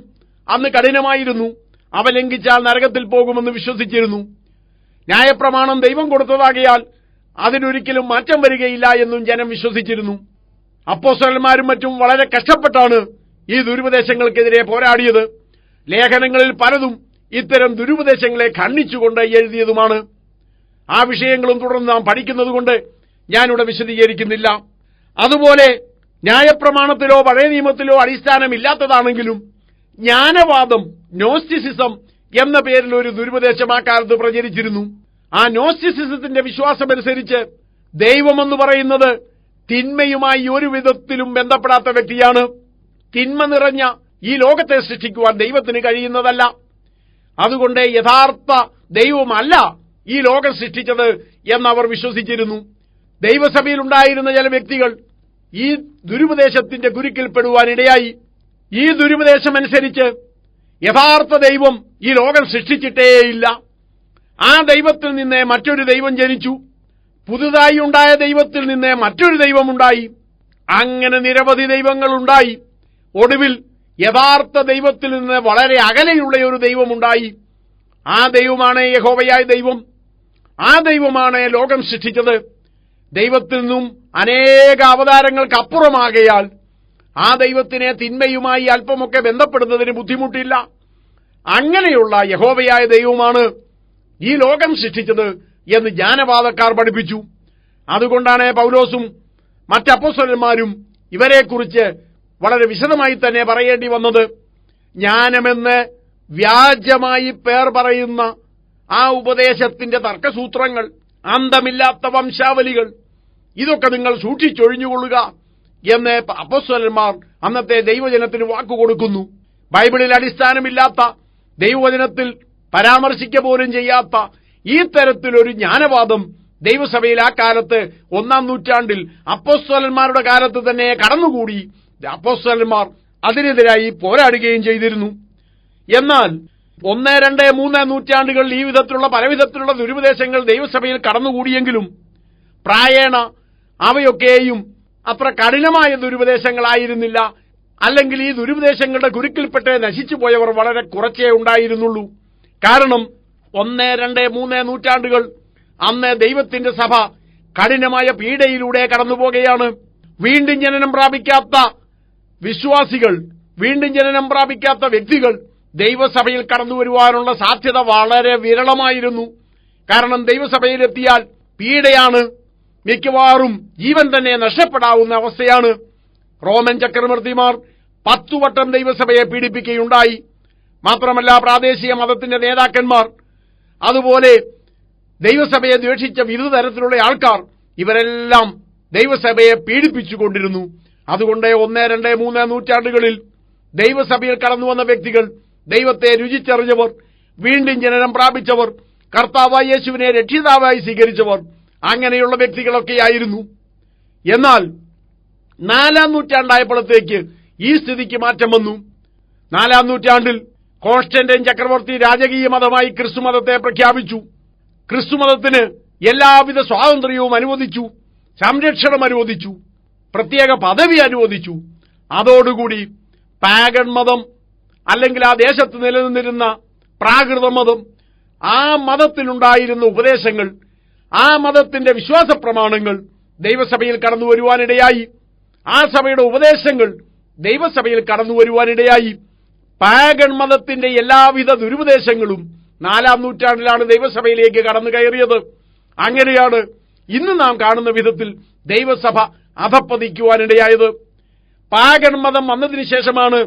[SPEAKER 1] അന്ന് കഠിനമായിരുന്നു. അവ ലംഘിച്ചാൽ നരകത്തിൽ പോകുമെന്ന് വിശ്വസിച്ചിരുന്നു. ന്യായപ്രമാണം ദൈവം കൊടുത്തതാകയാൽ അതിനൊരിക്കലും മാറ്റം വരികയില്ല എന്നും ജനം വിശ്വസിച്ചിരുന്നു. അപ്പോസ്തലന്മാരും മറ്റും വളരെ കഷ്ടപ്പെട്ടാണ് ഈ ദുരുപദേശങ്ങൾക്കെതിരെ പോരാടിയത്. ലേഖനങ്ങളിൽ പലതും ഇത്തരം ദുരുപദേശങ്ങളെ ഖണ്ഡിച്ചുകൊണ്ട് എഴുതിയതുമാണ്. ആ വിഷയങ്ങളും തുടർന്ന് നാം പഠിക്കുന്നതുകൊണ്ട് ഞാനിവിടെ വിശദീകരിക്കുന്നില്ല. അതുപോലെ ന്യായപ്രമാണത്തിലോ പഴയ നിയമത്തിലോ അടിസ്ഥാനമില്ലാത്തതാണെങ്കിലും ജ്ഞാനവാദം, നോസ്റ്റിസിസം എന്ന പേരിൽ ഒരു ദുരുപദേശം ആ കാലത്ത് പ്രചരിച്ചിരുന്നു. ആ നോസ്റ്റിസിസത്തിന്റെ വിശ്വാസമനുസരിച്ച് ദൈവമെന്ന് പറയുന്നത് തിന്മയുമായി ഒരു വിധത്തിലും ബന്ധപ്പെടാത്ത വ്യക്തിയാണ്. തിന്മ നിറഞ്ഞ ഈ ലോകത്തെ സൃഷ്ടിക്കുവാൻ ദൈവത്തിന് കഴിയുന്നതല്ല. അതുകൊണ്ട് യഥാർത്ഥ ദൈവമല്ല ഈ ലോകം സൃഷ്ടിച്ചത് എന്നവർ വിശ്വസിച്ചിരുന്നു. ദൈവസഭയിലുണ്ടായിരുന്ന ചില വ്യക്തികൾ ഈ ദുരുപദേശത്തിന്റെ കുരുക്കിൽപ്പെടുവാനിടയായി. ഈ ദുരുപദേശമനുസരിച്ച് യഥാർത്ഥ ദൈവം ഈ ലോകം സൃഷ്ടിച്ചിട്ടേയില്ല, ആ ദൈവത്തിൽ നിന്ന് മറ്റൊരു ദൈവം ജനിച്ചു, പുതുതായി ഉണ്ടായ ദൈവത്തിൽ നിന്ന് മറ്റൊരു ദൈവമുണ്ടായി, അങ്ങനെ നിരവധി ദൈവങ്ങളുണ്ടായി. ഒടുവിൽ യഥാർത്ഥ ദൈവത്തിൽ നിന്ന് വളരെ അകലെയുള്ള ഒരു ദൈവമുണ്ടായി. ആ ദൈവമാണ് യഹോവയായ ദൈവം. ആ ദൈവമാണ് ലോകം സൃഷ്ടിച്ചത്. ദൈവത്തിൽ നിന്നും അനേക അവതാരങ്ങൾക്കപ്പുറമാകയാൽ ആ ദൈവത്തിനെ തിന്മയുമായി അല്പമൊക്കെ ബന്ധപ്പെടുന്നതിന് ബുദ്ധിമുട്ടില്ല. അങ്ങനെയുള്ള യഹോവയായ ദൈവമാണ് ഈ ലോകം സൃഷ്ടിച്ചത് എന്ന് ജ്ഞാനവാദക്കാർ പഠിപ്പിച്ചു. അതുകൊണ്ടാണ് പൗലോസും മറ്റപ്പോസ്തലന്മാരും ഇവരെക്കുറിച്ച് വളരെ വിശദമായി തന്നെ പറയേണ്ടി വന്നത്. ജ്ഞാനമെന്ന് വ്യാജമായി പേർ പറയുന്ന ആ ഉപദേശത്തിന്റെ തർക്കസൂത്രങ്ങൾ, അന്തമില്ലാത്ത വംശാവലികൾ, ഇതൊക്കെ നിങ്ങൾ സൂക്ഷിച്ചൊഴിഞ്ഞുകൊള്ളുക എന്ന് അപ്പോസ്തലന്മാർ അന്നത്തെ ദൈവജനത്തിന് വാക്കുകൊടുക്കുന്നു. ബൈബിളിൽ അടിസ്ഥാനമില്ലാത്ത, ദൈവവചനത്തിൽ പരാമർശിക്ക പോലും ചെയ്യാത്ത ഈ തരത്തിലൊരു ജ്ഞാനവാദം ദൈവസഭയിൽ ആ കാലത്ത് 1-ാം നൂറ്റാണ്ടിൽ അപ്പോസ്തലന്മാരുടെ കാലത്ത് തന്നെ കടന്നുകൂടി. അപ്പോസ്തലന്മാർ അതിനെതിരായി പോരാടുകയും ചെയ്തിരുന്നു. എന്നാൽ 1, 2, 3 നൂറ്റാണ്ടുകളിൽ ഈ വിധത്തിലുള്ള പലവിധത്തിലുള്ള ദുരുപദേശങ്ങൾ ദൈവസഭയിൽ കടന്നുകൂടിയെങ്കിലും പ്രായേണ അവയൊക്കെയും അത്ര കഠിനമായ ദുരുപദേശങ്ങളായിരുന്നില്ല. അല്ലെങ്കിൽ ഈ ദുരുപദേശങ്ങളുടെ കുരുക്കിൽപ്പെട്ട് നശിച്ചു പോയവർ വളരെ കുറച്ചേ ഉണ്ടായിരുന്നുള്ളൂ. കാരണം 1, 2, 3 നൂറ്റാണ്ടുകൾ അന്ന് ദൈവത്തിന്റെ സഭ കഠിനമായ പീഡയിലൂടെ കടന്നുപോകുകയാണ്. വീണ്ടും ജനനം പ്രാപിക്കാത്ത വിശ്വാസികൾ, വീണ്ടും ജനനം പ്രാപിക്കാത്ത വ്യക്തികൾ ദൈവസഭയിൽ കടന്നുവരുവാനുള്ള സാധ്യത വളരെ വിരളമായിരുന്നു. കാരണം ദൈവസഭയിലെത്തിയാൽ പീഡയാണ്, മിക്കവാറും ജീവൻ തന്നെ നഷ്ടപ്പെടാവുന്ന അവസ്ഥയാണ്. റോമൻ ചക്രവർത്തിമാർ 10 വട്ടം ദൈവസഭയെ പീഡിപ്പിക്കുകയുണ്ടായി. മാത്രമല്ല പ്രാദേശിക മതത്തിന്റെ നേതാക്കന്മാർ, അതുപോലെ ദൈവസഭയെ ദ്വേഷിച്ച വിവിധ തരത്തിലുള്ള ആൾക്കാർ, ഇവരെല്ലാം ദൈവസഭയെ പീഡിപ്പിച്ചുകൊണ്ടിരുന്നു. അതുകൊണ്ട് 1, 2, 3 നൂറ്റാണ്ടുകളിൽ ദൈവസഭയിൽ കടന്നുവന്ന വ്യക്തികൾ, ദൈവത്തെ രുചിച്ചറിഞ്ഞവർ, വീണ്ടും ജനനം പ്രാപിച്ചവർ, കർത്താവായ യേശുവിനെ രക്ഷിതാവായി സ്വീകരിച്ചവർ അങ്ങനെയുള്ള വ്യക്തികളൊക്കെയായിരുന്നു. എന്നാൽ 4-ാം നൂറ്റാണ്ടായപ്പോഴത്തേക്ക് ഈ സ്ഥിതിക്ക് മാറ്റം വന്നു. 4-ാം നൂറ്റാണ്ടിൽ കോൺസ്റ്റന്റൈൻ ചക്രവർത്തി രാജകീയ മതമായി ക്രിസ്തുമതത്തെ പ്രഖ്യാപിച്ചു. ക്രിസ്തുമതത്തിന് എല്ലാവിധ സ്വാതന്ത്ര്യവും അനുവദിച്ചു, സംരക്ഷണം അനുവദിച്ചു, പ്രത്യേക പദവി അനുവദിച്ചു. അതോടുകൂടി പാഗൺ മതം, അല്ലെങ്കിൽ ആ ദേശത്ത് നിലനിന്നിരുന്ന പ്രാകൃത മതം, ആ മതത്തിനുണ്ടായിരുന്ന ഉപദേശങ്ങൾ, ആ മതത്തിന്റെ വിശ്വാസ പ്രമാണങ്ങൾ ദൈവസഭയിൽ കടന്നുവരുവാനിടയായി. ആ സഭയുടെ ഉപദേശങ്ങൾ ദൈവസഭയിൽ കടന്നുവരുവാനിടയായി. പാഗൺ മതത്തിന്റെ എല്ലാവിധ ദുരുപദേശങ്ങളും 4-ാം നൂറ്റാണ്ടിലാണ് ദൈവസഭയിലേക്ക് കടന്നു കയറിയത്. അങ്ങനെയാണ് ഇന്ന് നാം കാണുന്ന വിധത്തിൽ ദൈവസഭ അധപ്പതിക്കുവാനിടയായത്. പാഗൺ മതം വന്നതിന് ശേഷമാണ്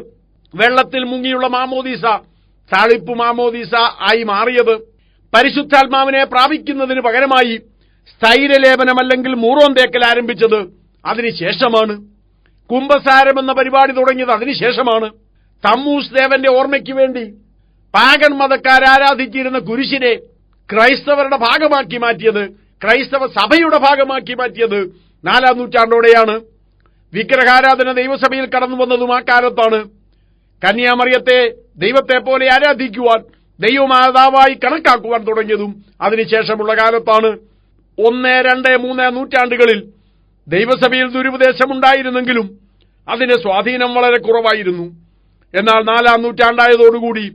[SPEAKER 1] വെള്ളത്തിൽ മുങ്ങിയുള്ള മാമോദീസ തളിപ്പ് മാമോദീസ ആയി മാറിയത്. പരിശുദ്ധാത്മാവിനെ പ്രാപിക്കുന്നതിന് പകരമായി സ്ഥൈര്യലേപനം അല്ലെങ്കിൽ മൂറോൻ തേക്കൽ ആരംഭിച്ചത് അതിനുശേഷമാണ്. കുംഭസാരം എന്ന പരിപാടി തുടങ്ങിയത് അതിനുശേഷമാണ്. തമ്മൂസ് ദേവന്റെ ഓർമ്മയ്ക്ക് വേണ്ടി പാഗൺ മതക്കാർ ആരാധിച്ചിരുന്ന കുരിശിനെ ക്രൈസ്തവരുടെ ഭാഗമാക്കി മാറ്റിയത്, ക്രൈസ്തവ സഭയുടെ ഭാഗമാക്കി മാറ്റിയത് 4-ാം നൂറ്റാണ്ടോടെയാണ്. വിഗ്രഹാരാധന ദൈവസഭയിൽ കടന്നു വന്നതും ആ കാലത്താണ്. കന്യാമറിയത്തെ ദൈവത്തെ പോലെ ആരാധിക്കുവാൻ, ദൈവമാതാവായി കണക്കാക്കുവാൻ തുടങ്ങിയതും അതിനുശേഷമുള്ള കാലത്താണ്. 1, 2, 3 നൂറ്റാണ്ടുകളിൽ ദൈവസഭയിൽ ദുരുപദേശമുണ്ടായിരുന്നെങ്കിലും അതിന് സ്വാധീനം വളരെ കുറവായിരുന്നു. എന്നാൽ 4-ാം നൂറ്റാണ്ടായതോടുകൂടി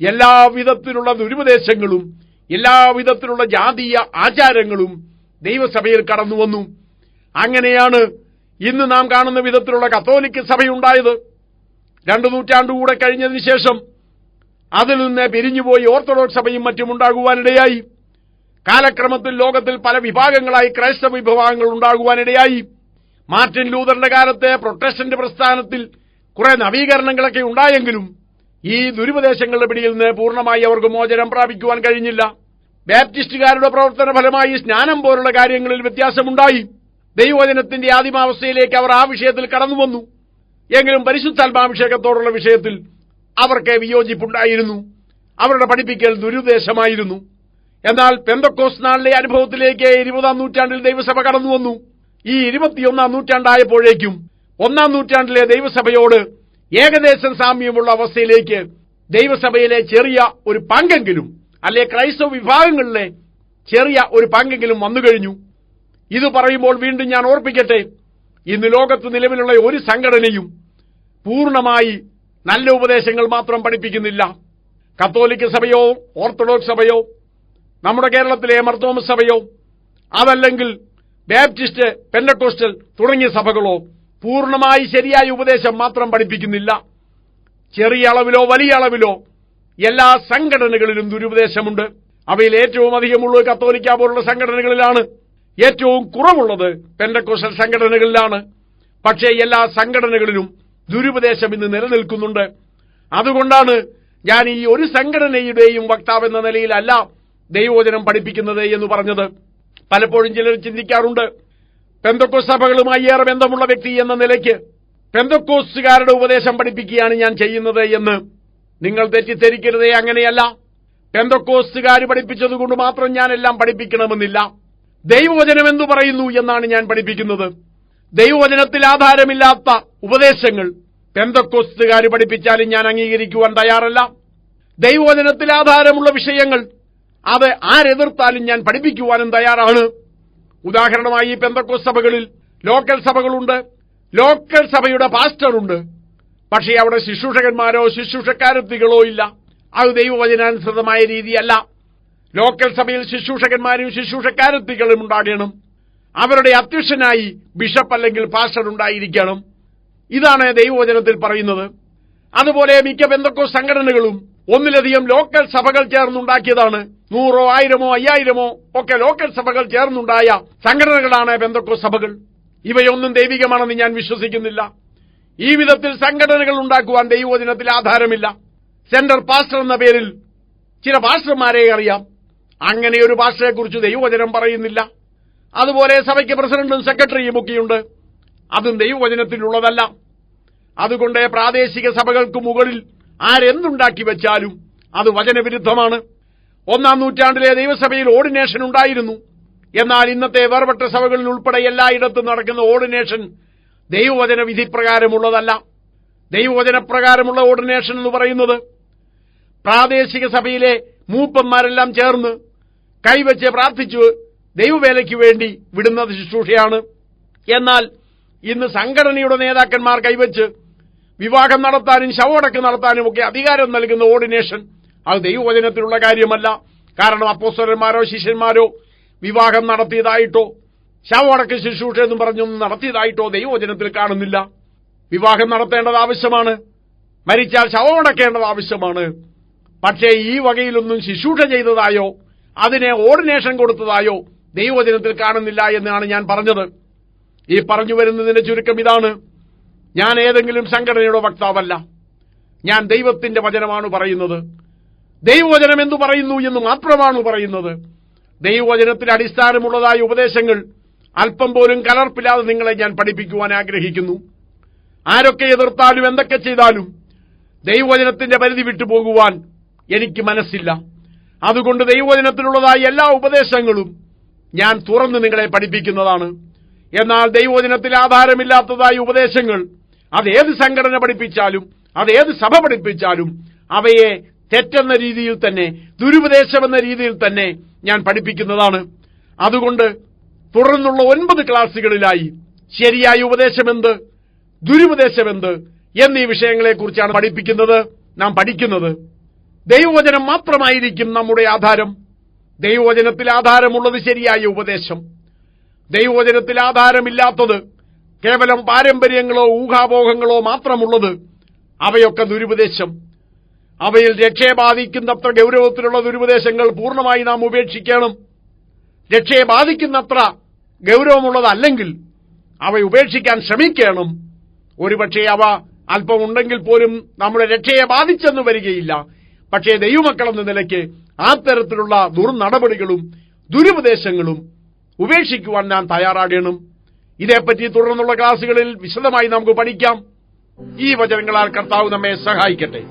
[SPEAKER 1] എല്ലാവിധത്തിലുള്ള ദുരുപദേശങ്ങളും എല്ലാവിധത്തിലുള്ള ജാതീയ ആചാരങ്ങളും ദൈവസഭയിൽ കടന്നുവന്നു. അങ്ങനെയാണ് ഇന്ന് നാം കാണുന്ന വിധത്തിലുള്ള കത്തോലിക്ക സഭയുണ്ടായത്. 2 നൂറ്റാണ്ടുകൂടെ കഴിഞ്ഞതിന് ശേഷം അതിൽ നിന്ന് പിരിഞ്ഞുപോയി ഓർത്തഡോക്സ് സഭയും മറ്റും ഉണ്ടാകുവാനിടയായി. കാലക്രമത്തിൽ ലോകത്തിൽ പല വിഭാഗങ്ങളായി ക്രൈസ്തവ വിഭാഗങ്ങൾ ഉണ്ടാകുവാനിടയായി. മാർട്ടിൻ ലൂതറിന്റെ കാലത്തെ പ്രൊട്ടസ്റ്റന്റ് പ്രസ്ഥാനത്തിൽ കുറെ നവീകരണങ്ങളൊക്കെ ഉണ്ടായെങ്കിലും ഈ ദുരുപദേശങ്ങളുടെ പിടിയിൽ നിന്ന് പൂർണ്ണമായി അവർക്ക് മോചനം പ്രാപിക്കുവാൻ കഴിഞ്ഞില്ല. ബാപ്റ്റിസ്റ്റുകാരുടെ പ്രവർത്തന ഫലമായി സ്നാനം പോലുള്ള കാര്യങ്ങളിൽ വ്യത്യാസമുണ്ടായി. ദൈവവചനത്തിന്റെ ആദിമാവസ്ഥയിലേക്ക് അവർ ആ വിഷയത്തിൽ കടന്നുവന്നു. എങ്കിലും പരിശുദ്ധാത്മാഭിഷേകത്തോടുള്ള വിഷയത്തിൽ അവർക്ക് വിയോജിപ്പുണ്ടായിരുന്നു. അവരുടെ പഠിപ്പിക്കൽ ദുരുദ്ദേശമായിരുന്നു. എന്നാൽ പെന്തക്കോസ്ത് നാളിലെ അനുഭവത്തിലേക്ക് 20-ാം നൂറ്റാണ്ടിൽ ദൈവസഭ കടന്നുവന്നു. ഈ 21-ാം നൂറ്റാണ്ടായപ്പോഴേക്കും 1-ാം നൂറ്റാണ്ടിലെ ദൈവസഭയോട് ഏകദേശം സാമ്യമുള്ള അവസ്ഥയിലേക്ക് ദൈവസഭയിലെ ചെറിയ ഒരു പങ്കെങ്കിലും, അല്ലെ ക്രൈസ്തവ വിഭാഗങ്ങളിലെ ചെറിയ ഒരു പങ്കെങ്കിലും വന്നുകഴിഞ്ഞു. ഇത് പറയുമ്പോൾ വീണ്ടും ഞാൻ ഓർപ്പിക്കട്ടെ, ഇന്ന് ലോകത്ത് നിലവിലുള്ള ഒരു സംഘടനയും പൂർണ്ണമായി നല്ല ഉപദേശങ്ങൾ മാത്രം പഠിപ്പിക്കുന്നില്ല. കത്തോലിക്ക സഭയോ ഓർത്തഡോക്സ് സഭയോ നമ്മുടെ കേരളത്തിലെ മർത്തോമസ് സഭയോ അതല്ലെങ്കിൽ ബാപ്റ്റിസ്റ്റ്, പെന്തക്കോസ്റ്റൽ തുടങ്ങിയ സഭകളോ പൂർണ്ണമായി ശരിയായ ഉപദേശം മാത്രം പഠിപ്പിക്കുന്നില്ല. ചെറിയ അളവിലോ വലിയ അളവിലോ എല്ലാ സംഘടനകളിലും ദുരുപദേശമുണ്ട്. അവയിൽ ഏറ്റവും അധികമുള്ളത് കത്തോലിക്ക പോലുള്ള സംഘടനകളിലാണ്. ഏറ്റവും കുറവുള്ളത് പെന്തക്കോസ്റ്റൽ സംഘടനകളിലാണ്. പക്ഷേ എല്ലാ സംഘടനകളിലും ദുരുപദേശം ഇന്ന് നിലനിൽക്കുന്നുണ്ട്. അതുകൊണ്ടാണ് ഞാൻ ഈ ഒരു സംഘടനയുടെയും വക്താവെന്ന നിലയിലല്ല ദൈവവചനം പഠിപ്പിക്കുന്നത് എന്ന് പറഞ്ഞത്. പലപ്പോഴും ചിലർ ചിന്തിക്കാറുണ്ട്, പെന്തക്കോസ്ത് സഭകളുമായി ഏറെ ബന്ധമുള്ള വ്യക്തി എന്ന നിലയ്ക്ക് പെന്തക്കോസ്റ്റുകാരുടെ ഉപദേശം പഠിപ്പിക്കുകയാണ് ഞാൻ ചെയ്യുന്നത് എന്ന്. നിങ്ങൾ തെറ്റിദ്ധരിക്കരുതേ, അങ്ങനെയല്ല. പെന്തക്കോസ്റ്റുകാർ പഠിപ്പിച്ചതുകൊണ്ട് മാത്രം ഞാൻ എല്ലാം പഠിപ്പിക്കണമെന്നില്ല. ദൈവവചനം എന്തു പറയുന്നു എന്നാണ് ഞാൻ പഠിപ്പിക്കുന്നത്. ദൈവവചനത്തിൽ ആധാരമില്ലാത്ത ഉപദേശങ്ങൾ പെന്തക്കോസ്റ്റുകാർ പഠിപ്പിച്ചാലും ഞാൻ അംഗീകരിക്കുവാൻ തയ്യാറല്ല. ദൈവവചനത്തിൽ ആധാരമുള്ള വിഷയങ്ങൾ അത് ആരെതിർത്താലും ഞാൻ പഠിപ്പിക്കുവാനും തയ്യാറാണ്. ഉദാഹരണമായി പെന്തക്കോസ്ത് സഭകളിൽ ലോക്കൽ സഭകളുണ്ട്, ലോക്കൽ സഭയുടെ പാസ്റ്ററുണ്ട്. പക്ഷേ അവിടെ ശുശ്രൂഷകന്മാരോ ശുശ്രൂഷക്കാരത്തികളോ ഇല്ല. അത് ദൈവവചനാനുസൃതമായ രീതിയല്ല. ലോക്കൽ സഭയിൽ ശുശ്രൂഷകന്മാരും ശുശ്രൂഷക്കാരത്തികളും ഉണ്ടാകണം. അവരുടെ അധ്യക്ഷനായി ബിഷപ്പ് അല്ലെങ്കിൽ പാസ്റ്റർ ഉണ്ടായിരിക്കണം. ഇതാണ് ദൈവവചനത്തിൽ പറയുന്നത്. അതുപോലെ മിക്ക പെന്തക്കോസ്ത് സംഘടനകളും ഒന്നിലധികം ലോക്കൽ സഭകൾ ചേർന്നുണ്ടാക്കിയതാണ്. 100, 1000, 5000 ഒക്കെ ലോക്കൽ സഭകൾ ചേർന്നുണ്ടായ സംഘടനകളാണ് പെന്തക്കോസ്ത് സഭകൾ. ഇവയൊന്നും ദൈവികമാണെന്ന് ഞാൻ വിശ്വസിക്കുന്നില്ല. ഈ വിധത്തിൽ സംഘടനകൾ ഉണ്ടാക്കുവാൻ ദൈവവചനത്തിൽ ആധാരമില്ല. സെന്റർ പാസ്റ്റർ എന്ന പേരിൽ ചില പാസ്റ്റർമാരെ അറിയാം. അങ്ങനെ ഒരു പാസ്റ്ററെക്കുറിച്ച് ദൈവവചനം പറയുന്നില്ല. അതുപോലെ സഭയ്ക്ക് പ്രസിഡന്റും സെക്രട്ടറിയും ഒക്കെയുണ്ട്. അതും ദൈവവചനത്തിലുള്ളതല്ല. അതുകൊണ്ട് പ്രാദേശിക സഭകൾക്ക് മുകളിൽ ആരെന്തുണ്ടാക്കി വെച്ചാലും അത് വചനവിരുദ്ധമാണ്. ഒന്നാം നൂറ്റാണ്ടിലെ ദൈവസഭയിൽ ഓർഡിനേഷൻ ഉണ്ടായിരുന്നു. എന്നാൽ ഇന്നത്തെ വേർപെട്ട സഭകളിൽ ഉൾപ്പെടെ എല്ലായിടത്തും നടക്കുന്ന ഓർഡിനേഷൻ ദൈവവചന വിധിപ്രകാരമുള്ളതല്ല. ദൈവവചനപ്രകാരമുള്ള ഓർഡിനേഷൻ എന്ന് പറയുന്നത് പ്രാദേശിക സഭയിലെ മൂപ്പന്മാരെല്ലാം ചേർന്ന് കൈവച്ച് പ്രാർത്ഥിച്ചു ദൈവവേലയ്ക്ക് വേണ്ടി വിടുന്ന ശുശ്രൂഷയാണ്. എന്നാൽ ഇന്ന് സംഘടനയുടെ നേതാക്കന്മാർ കൈവച്ച് വിവാഹം നടത്താനും ശവമടക്കം നടത്താനും ഒക്കെ അധികാരം നൽകുന്ന ഓർഡിനേഷൻ അത് ദൈവവചനത്തിലുള്ള കാര്യമല്ല. കാരണം അപ്പോസ്തലന്മാരോ ശിഷ്യന്മാരോ വിവാഹം നടത്തിയതായിട്ടോ ശവമടക്ക ശുശ്രൂഷ എന്നും പറഞ്ഞൊന്നും നടത്തിയതായിട്ടോ ദൈവവചനത്തിൽ കാണുന്നില്ല. വിവാഹം നടത്തേണ്ടത് ആവശ്യമാണ്, മരിച്ചാൽ ശവമടക്കേണ്ടത് ആവശ്യമാണ്. പക്ഷേ ഈ വകയിലൊന്നും ശുശ്രൂഷ ചെയ്തതായോ അതിനെ ഓർഡിനേഷൻ കൊടുത്തതായോ ദൈവവചനത്തിൽ കാണുന്നില്ല എന്നാണ് ഞാൻ പറഞ്ഞത്. ഈ പറഞ്ഞു വരുന്നതിന്റെ ചുരുക്കം ഇതാണ്: ഞാൻ ഏതെങ്കിലും സംഘടനയുടെ വക്താവല്ല. ഞാൻ ദൈവത്തിന്റെ വചനമാണ് പറയുന്നത്. ദൈവവചനം എന്തു പറയുന്നു എന്ന് മാത്രമാണ് പറയുന്നത്. ദൈവവചനത്തിൽ അടിസ്ഥാനമുള്ളതായ ഉപദേശങ്ങൾ അല്പം പോലും കലർപ്പില്ലാതെ നിങ്ങളെ ഞാൻ പഠിപ്പിക്കുവാൻ ആഗ്രഹിക്കുന്നു. ആരൊക്കെ എതിർത്താലും എന്തൊക്കെ ചെയ്താലും ദൈവവചനത്തിന്റെ പരിധി വിട്ടുപോകുവാൻ എനിക്ക് മനസ്സില്ല. അതുകൊണ്ട് ദൈവവചനത്തിലുള്ളതായ എല്ലാ ഉപദേശങ്ങളും ഞാൻ തുറന്ന് നിങ്ങളെ പഠിപ്പിക്കുന്നതാണ്. എന്നാൽ ദൈവവചനത്തിൽ ആധാരമില്ലാത്തതായ ഉപദേശങ്ങൾ അതേത് സംഘടന പഠിപ്പിച്ചാലും അതേത് സഭ പഠിപ്പിച്ചാലും അവയെ തെറ്റെന്ന രീതിയിൽ തന്നെ ദുരുപദേശമെന്ന രീതിയിൽ തന്നെ ഞാൻ പഠിപ്പിക്കുന്നതാണ്. അതുകൊണ്ട് തുടർന്നുള്ള 9 ക്ലാസുകളിലായി ശരിയായ ഉപദേശമെന്ത്, ദുരുപദേശമെന്ത് എന്നീ വിഷയങ്ങളെക്കുറിച്ചാണ് നാം പഠിക്കുന്നത്. ദൈവവചനം മാത്രമായിരിക്കും നമ്മുടെ ആധാരം. ദൈവവചനത്തിൽ ആധാരമുള്ളത് ശരിയായ ഉപദേശം. ദൈവവചനത്തിൽ ആധാരമില്ലാത്തത് കേവലം പാരമ്പര്യങ്ങളോ ഊഹാപോഹങ്ങളോ മാത്രമുള്ളത് അവയൊക്കെ ദുരുപദേശം. അവയിൽ രക്ഷയെ ബാധിക്കുന്നത്ര ഗൌരവത്തിലുള്ള ദുരുപദേശങ്ങൾ പൂർണ്ണമായി നാം ഉപേക്ഷിക്കണം. രക്ഷയെ ബാധിക്കുന്നത്ര ഗൌരവമുള്ളതല്ലെങ്കിൽ അവ ഉപേക്ഷിക്കാൻ ശ്രമിക്കണം. ഒരുപക്ഷെ അവ അല്പമുണ്ടെങ്കിൽ പോലും നമ്മുടെ രക്ഷയെ ബാധിച്ചെന്ന് വരികയില്ല. പക്ഷേ ദൈവമക്കളെന്ന നിലയ്ക്ക് ആ തരത്തിലുള്ള ദുർനടപടികളും ദുരുപദേശങ്ങളും ഉപേക്ഷിക്കുവാൻ നാം തയ്യാറാകണം. ഇതേപ്പറ്റി തുടർന്നുള്ള ക്ലാസുകളിൽ വിശദമായി നമുക്ക് പഠിക്കാം. ഈ വചനങ്ങളാൽ കർത്താവ് നമ്മെ സഹായിക്കട്ടെ.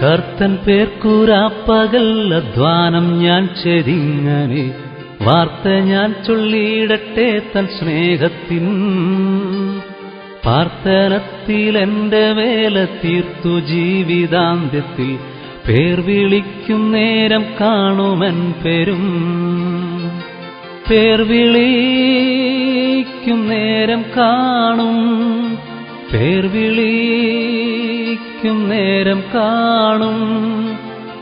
[SPEAKER 3] കർത്തൻ പേർക്കൂരാപ്പകൽ അധ്വാനം ഞാൻ ചെരിങ്ങനെ വാർത്ത ഞാൻ ചൊല്ലിയിടട്ടെ തൻ സ്നേഹത്തിൻ പ്രാർത്ഥനത്തിൽ എന്റെ വേല തീർത്തു ജീവിതാന്ത്യത്തിൽ പേർ വിളിക്കും നേരം കാണുമൻ പേരും പേർ വിളിക്കും നേരം കാണും പേർ വിളിക്കും നേരം കാണും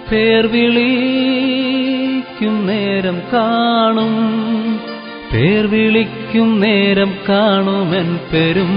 [SPEAKER 3] പേർ വിളിക്കും നേരം കാണും പേർ വിളിക്കും നേരം കാണുമെൻ പേരും